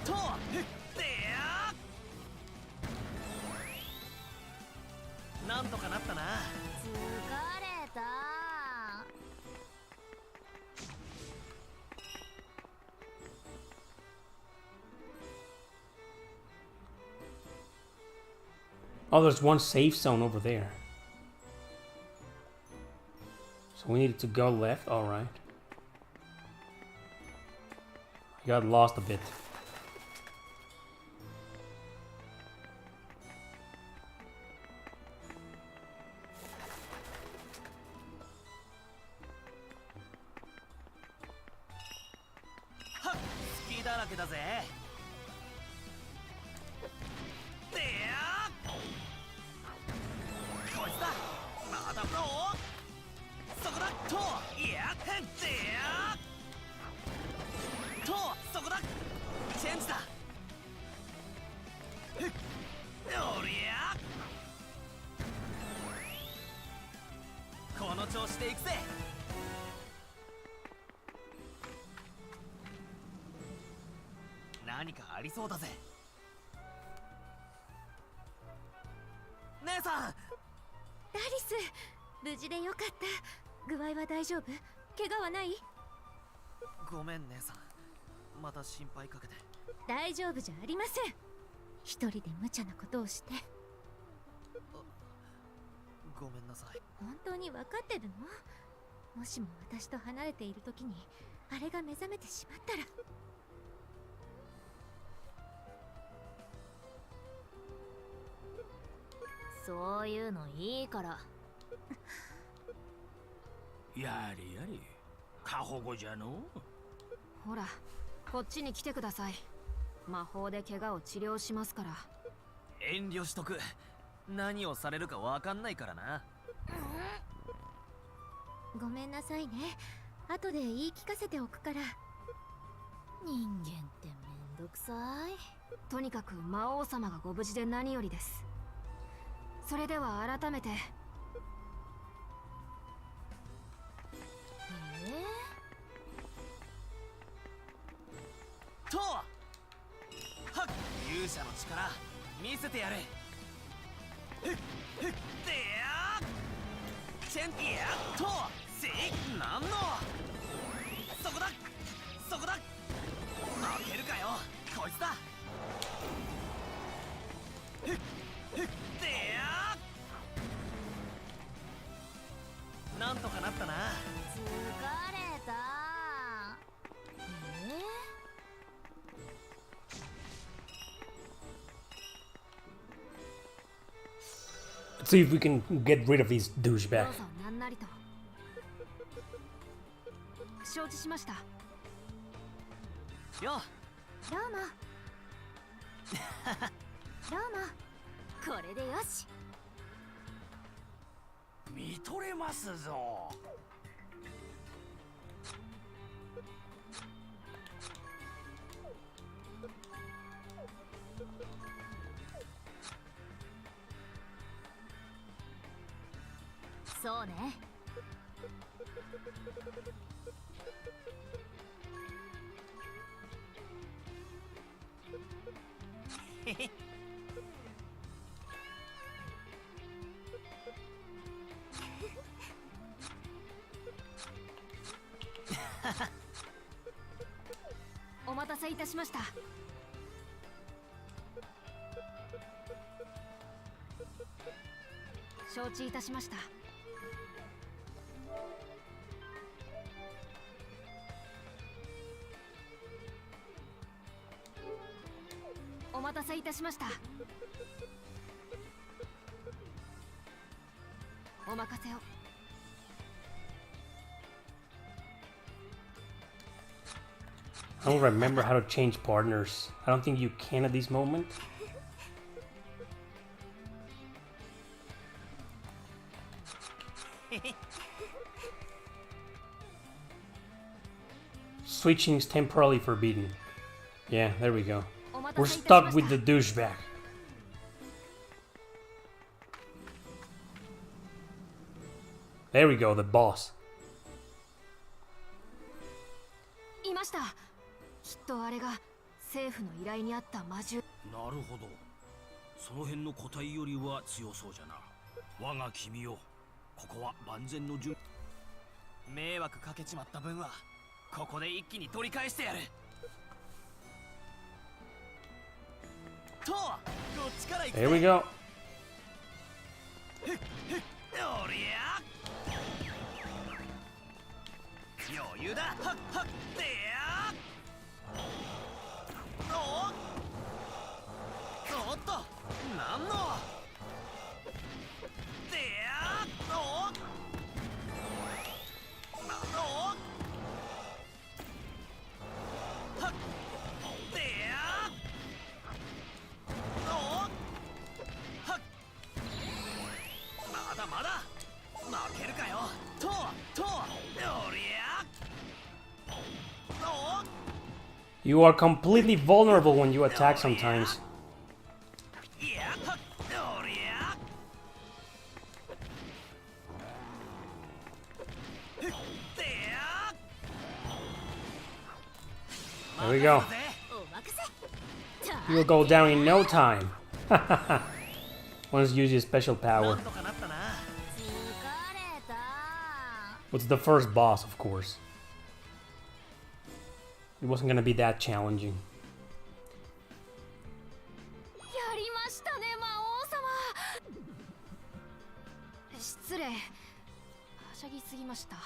とふっ、でや。なんとかなったな。疲れた。Oh, there's one safe zone over there. So we needed to go left, alright. I got lost a bit. Ha! 隙だらけだぜ。でやー。こいつだ。まだろう。そこだ。といやへんでやー。とそこだ。チェンジだ。ふっ、おりゃ。この調子でいくぜ。何かありそうだぜ。姉さん。ダリス、無事でよかった。具合は大丈夫？怪我はない？ごめん姉さん、また心配かけて。大丈夫じゃありません。一人で無茶なことをして。ごめんなさい。本当に分かってるの？もしも私と離れている時にあれが目覚めてしまったら。そういうのいいから。やれやれ、過保護じゃの。ほら、こっちに来てください。魔法で怪我を治療しますから。遠慮しとく。何をされるかわかんないからな。ごめんなさいね。後で言い聞かせておくから。人間ってめんどくさい。とにかく魔王様がご無事で何よりです。それでは改めて。とはっ、勇者の力見せてやる。ふっふっでやーチェンティアとせいなんのそこだそこだ、負けるかよこいつだ。ふっふっでやーなんとかなったな。疲れた。Let's see if we can get rid of this ど douchebag. うぞなんなりと。承知しました。よどうもどうも。これでよし。見とれますぞ。そうね。へへお待たせいたしました。承知いたしました。お待たせいたしました。お任せを。I don't remember how to change partners. I don't think you can at this moment. Switching is temporarily forbidden. Yeah, there we go. We're stuck with the douchebag. There we go, the boss. いました。きっとあれが政府の依頼にあった魔獣。なるほど。その辺の個体よりは強そうじゃな。我が君よ、ここは万全の準。迷惑かけちまった分はここで一気に取り返してやる。とこっちから行くぜ。 There we go. おりゃ余裕だ。はっはっでやおっとなんのでやおっなんのはっでやおっはっまだまだ負けるかよ。とおりゃおっ You are completely vulnerable when you attack sometimes. いやはっおりゃでや There we go. お任せ。 You will go down in no time. Once you use your special な power. んとかなったな。疲れた。 What's the first boss, of course. It wasn't gonna be that challenging. やりましたね、魔王様。失礼。はしゃぎすぎました。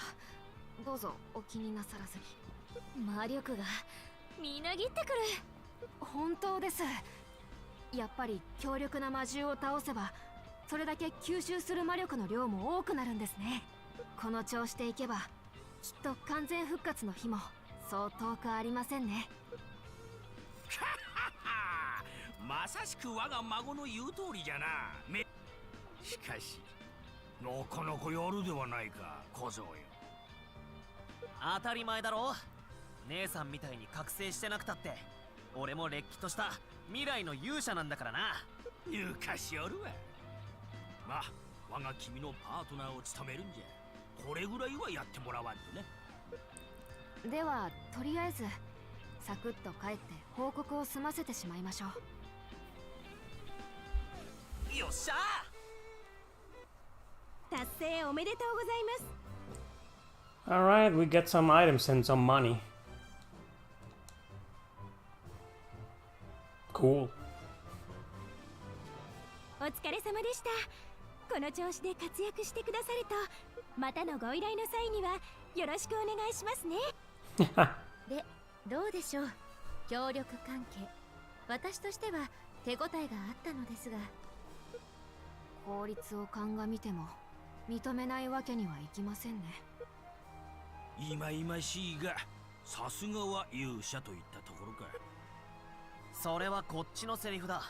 どうぞお気になさらずに。魔力がみなぎってくる。本当です。やっぱり強力な魔獣を倒せばそれだけ吸収する魔力の量も多くなるんですね。この調子でいけばきっと完全復活の日もそう遠くありませんね。まさしく我が孫の言う通りじゃな。しかしなかなかやるではないか小僧よ。当たり前だろ。姉さんみたいに覚醒してなくたって俺もれっきとした未来の勇者なんだからな。ゆかしおるわ。まあ我が君のパートナーを務めるんじゃこれぐらいはやってもらわんとね。ではとりあえずサクッと帰って報告を済ませてしまいましょう。よっしゃ達成おめでとうございます。 Alright, we get some items and some money. Cool. お疲れ様でした。この調子で活躍してくださるとまたのご依頼の際にはよろしくお願いしますね。で、どうでしょう。協力関係。私としては手応えがあったのですが。法律を鑑みても認めないわけにはいきませんね。いまいましいがさすがは勇者といったところか。それはこっちのセリフだ。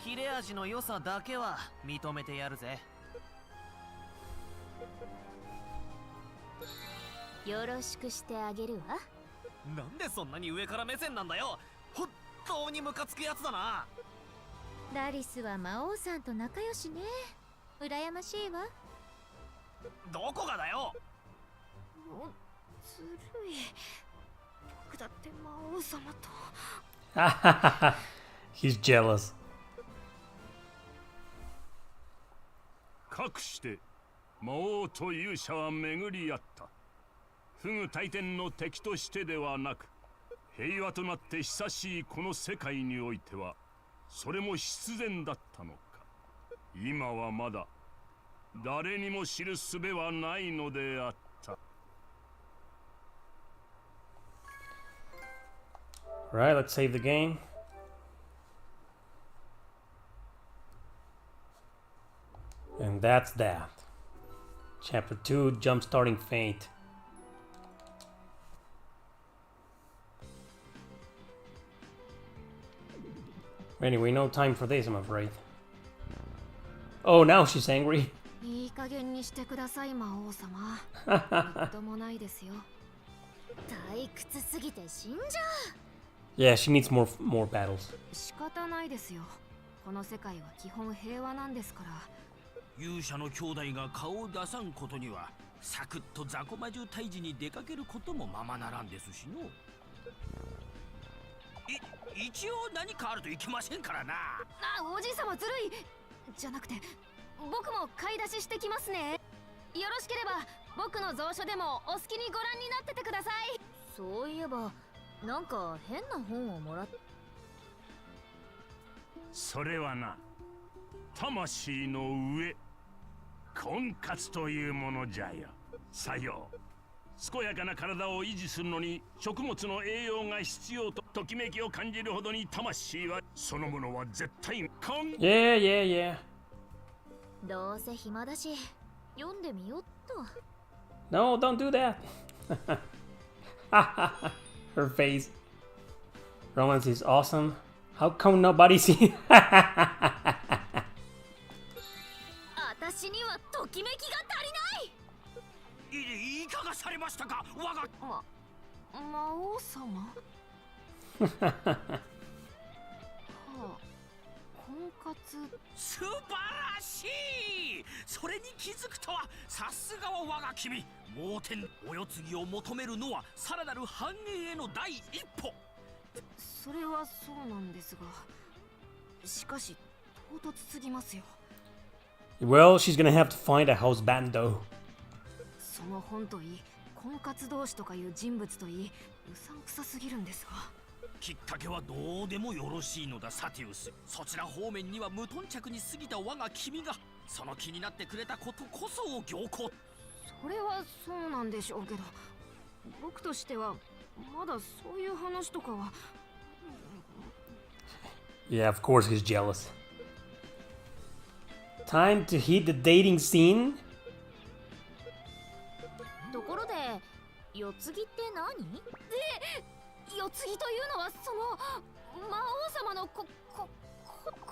切れ味の良さだけは認めてやるぜ。よろしくしてあげるわ。なんでそんなに上から目線なんだよ。本当にムカつくやつだな。ラリスは魔王さんと仲良しね。羨ましいわ。どこがだよ。ずるい。僕だって魔王様と。He's jealous. かくして魔王と勇者は巡り合った。不倶戴天の敵としてではなく、平和となって久しいこの世界においてはそれも必然だったのか。今はまだ誰にも知る術はないのであった。 Right, let's save the game. And that's that. Chapter 2, Jumpstarting Fate. Anyway, no time for this, I'm afraid. Oh, now she's angry. いい加減にしてください魔王様。みっともないですよ。退屈すぎて死んじゃ Yeah, she needs more battles. 仕方ないですよ。この世界は基本平和なんですから。勇者の兄弟が顔を出さんことにはサクッと雑魚魔獣退治に出かけることもままならんですしの。一応何かあるといけませんからな。おじい様ずるいじゃなくて僕も買い出ししてきますね。よろしければ僕の蔵書でもお好きにご覧になっててください。そういえばなんか変な本をもらっ。それはな、魂の上、婚活というものじゃよ。さよう。健やかな体を維持するのに食物の栄養が必要とときめきを感じるほどに魂はそのものは絶対Yeah, yeah, yeah. どうせ暇だし読んでみよっと。 No, don't do that. Her face. Romance is awesome. How come nobody see? 私にはときめきが足りない。いかがされましたか我が魔王様。はあ、婚活。素晴らしい。それに気づくとはさすがは我が君。盲点お世継ぎを求めるのはさらなる繁栄への第一歩。それはそうなんですが、しかし唐突すぎますよ。 Well, she's gonna have to find a husband though. その本といい、婚活同士とかいう人物といい、うさんくさすぎるんですが。きっかけはどうでもよろしいのだサティウス。そちら方面には無頓着に過ぎた我が君がその気になってくれたことこそを行幸。それはそうなんでしょうけど、僕としてはまだそういう話とかは。 Yeah, of course he's jealous. Time to hit the dating scene? ところで世継ぎって何？世継ぎというのはその魔王様の孤独を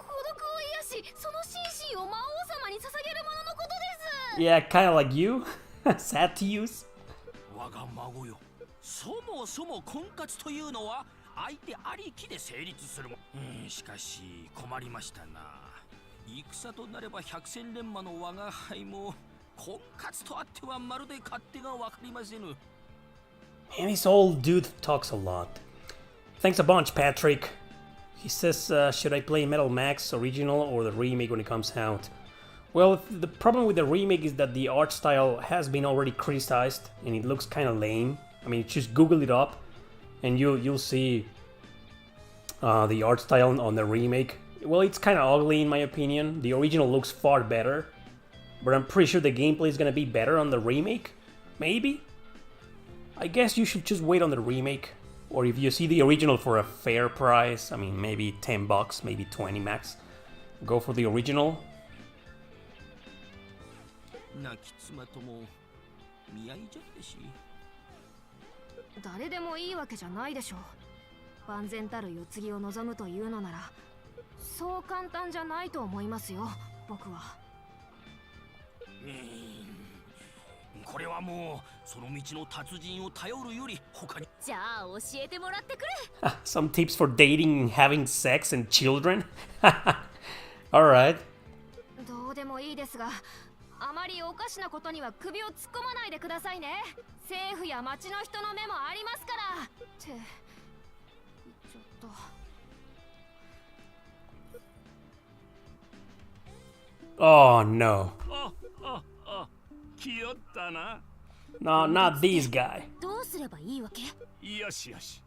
癒し、その心身を魔王様に捧げるもののことです。 Yeah, kinda like you. Sad to use. 我が孫よ、そもそも婚活というのは相手ありきで成立するもん。しかし困りましたな。戦となれば百戦錬磨の我が輩も婚活とあってはまるで勝手がわかりませぬ。 And this old dude talks a lot. Thanks a bunch, Patrick. He says, should I play Metal Max original or the remake when it comes out? Well, the problem with the remake is that the art style has been already criticized and it looks kind of lame. I mean, just Google it up and you'll see the art style on the remake. Well, it's kind of ugly in my opinion. The original looks far better, but I'm pretty sure the gameplay is gonna be better on the remake. Maybe? I guess you should just wait on the remake. Or if you see the original for a fair price, I mean, maybe 10 bucks, maybe 20 max, go for the original. 亡き妻とも見合いじゃったし。誰でもいいわけじゃないでしょう。万全たる世継ぎを望むというのなら、そう簡単じゃないと思いますよ、僕は。これはもうその道の達人を頼るより他に。じゃあ教えてもらってくれ。 Some tips for dating, having sex, and children? Alright. どうでもいいですが、あまりおかしなことには首を突っ込まないでくださいね。政府や町の人の目もありますから。ってちょっと。Oh no. 気負ったな。 No, not this guy. どうすればいいわけ？よしよし。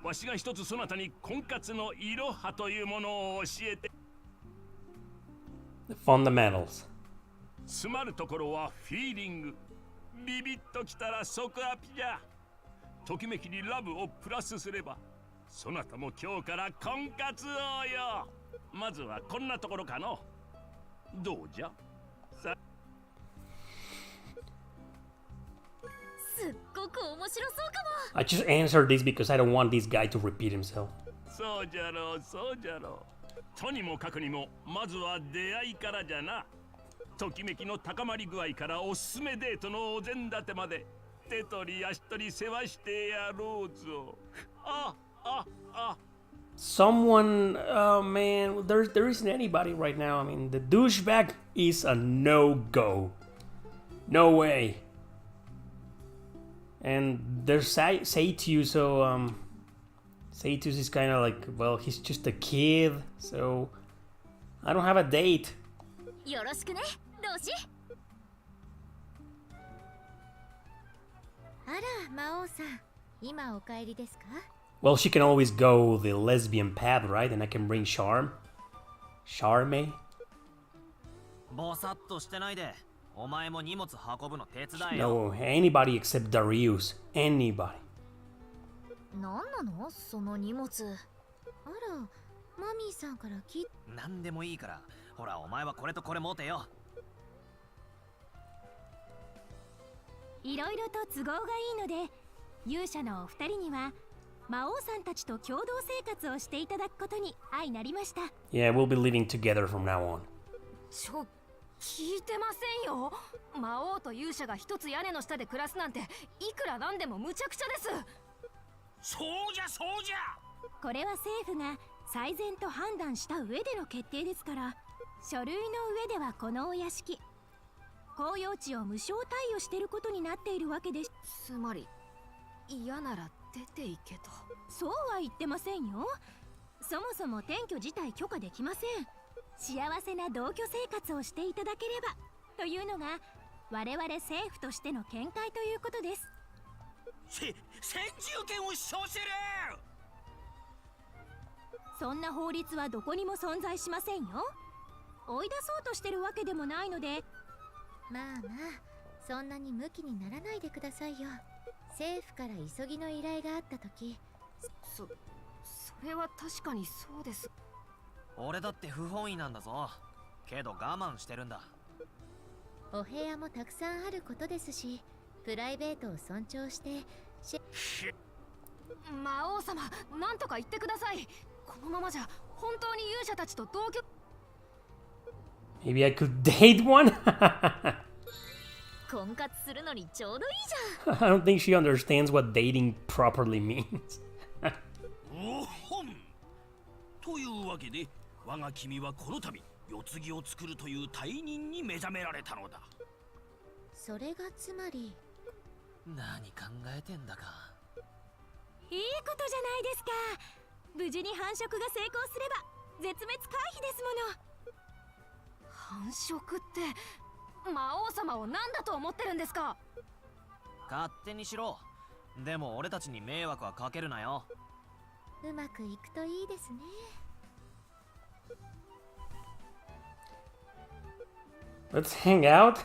わしが一つそなたに婚活のいろはというものを教えて。 The fundamentals. 詰まるところはフィーリング。ビビッときたら即アピじゃ。ときめきにラブをプラスすれば、そなたも今日から婚活をよ。まずはこんなところかの。どうじゃ？さ。すっごく面白そうかも。 I just answered this because I don't want this guy to repeat himself. そうじゃろう、そうじゃろう。とにもかくにも、まずは出会いからじゃな。ときめきの高まり具合からおすすめデートのお膳立てまで、手取り足取り世話してやろうぞ。Someone, oh man, there isn't anybody right now. I mean, the douchebag is a no-go. No way. And there's Seitu, so Seitus is kind of like, well, he's just a kid, so I don't have a date. よろしくね、ロシ。あら、魔王さん、今お帰りですか？ Well, she can always go the lesbian path, right? And I can bring Charm. Charme? ぼさっとしてないで。お前も荷物運ぶの手伝えよ。 No, anybody except Darius. Anybody. なんなのその荷物？あら、マミーさんから聞いなんでもいいから。ほら、お前はこれとこれ持てよ。いろいろと都合がいいので、勇者のお二人には魔王さんたちと共同生活をしていただくことに相なりました。Yeah, we'll be living together from now on. 聞いてませんよ。魔王と勇者が一つ屋根の下で暮らすなんて、いくらなんでも無茶苦茶です。そうじゃそうじゃ。これは政府が最善と判断した上での決定ですから、書類の上ではこのお屋敷、公用地を無償貸与していることになっているわけです。つまり、嫌なら出ていけと。そうは言ってませんよ。そもそも転居自体許可できません。幸せな同居生活をしていただければというのが我々政府としての見解ということです。先住権を主張する。そんな法律はどこにも存在しませんよ。追い出そうとしてるわけでもないので。まあまあ、そんなにムキにならないでくださいよ。政府から急ぎの依頼があった時、それは確かにそうです。俺だって不本意なんだぞ。けど我慢してるんだ。お部屋もたくさんあることですし、プライベートを尊重して魔王様、なんとか言ってください。このままじゃ本当に勇者たちと同居。 Maybe I could date one? 婚活するのにちょうどいいじ I don't think she understands what dating properly means. おほんというわけで、我が君はこの度世継ぎを作るという大任に目覚められたのだ。それがつまり何考えてんだか。ゃん。いいことじゃないですか。無事に繁殖が成功すれば絶滅回避ですもの。繁殖って魔王様を何だと思ってるんですか？勝手にしろ。でも俺たちに迷惑はかけるなよ。うまくいくといいですね。Let's hang out?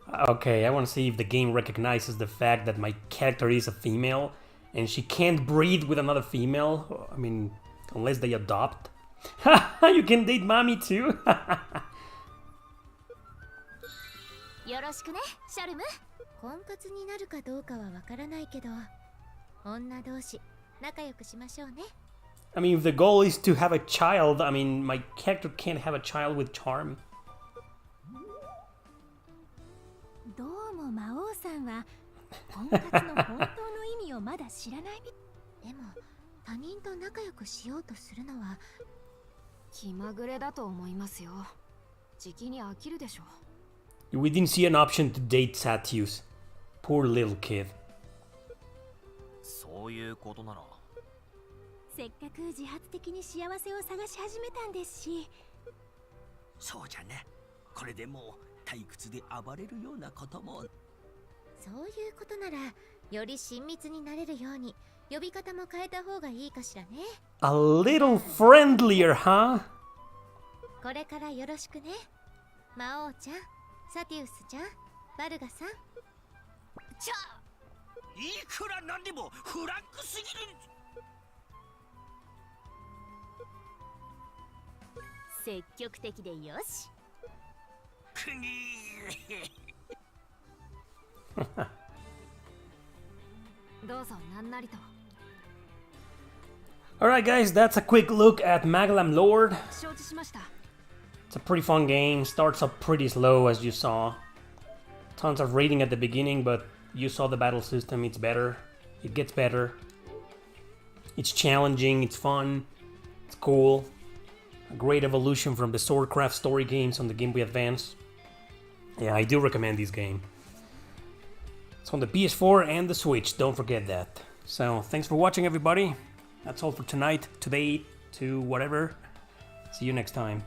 Okay, I want to see if the game recognizes the fact that my character is a female and she can't breed with another female. I mean, unless they adopt. You can date mommy too? よろしくね、シャルム。婚活になるかどうかはわからないけど、女同士仲良くしましょうね。I mean, if the goal is to have a child, I mean, my character can't have a child with charm. どうも魔王さんは婚活の本当の意味をまだ知らないみ。でも他人と仲良くしようとするのは気まぐれだと思いますよ。じきに飽きるでしょう。 We didn't see an option to date Satius. Poor little kid. そういうことなら。せっかく自発的に幸せを探し始めたんですし。そうじゃね。これでもう退屈で暴れるようなことも。そういうことならより親密になれるように呼び方も変えた方がいいかしらね。 A little friendlier, huh? これからよろしくね。魔王ちゃん、サティウスちゃん、バルガさん。じゃあいくらなんでもフランクすぎる。積極的でよし。くにどうぞなんなりと。 Alright guys, that's a quick look at Maglam Lord. 承知しました。 It's a pretty fun game, starts up pretty slow as you saw. Tons of raiding at the beginning, but you saw the battle system, it's better. It gets better. It's challenging, it's fun, it's cool. A great evolution from the Swordcraft story games on the Game Boy Advance. Yeah, I do recommend this game. It's on the PS4 and the Switch, don't forget that. So, thanks for watching everybody. That's all for tonight, today, to whatever. See you next time.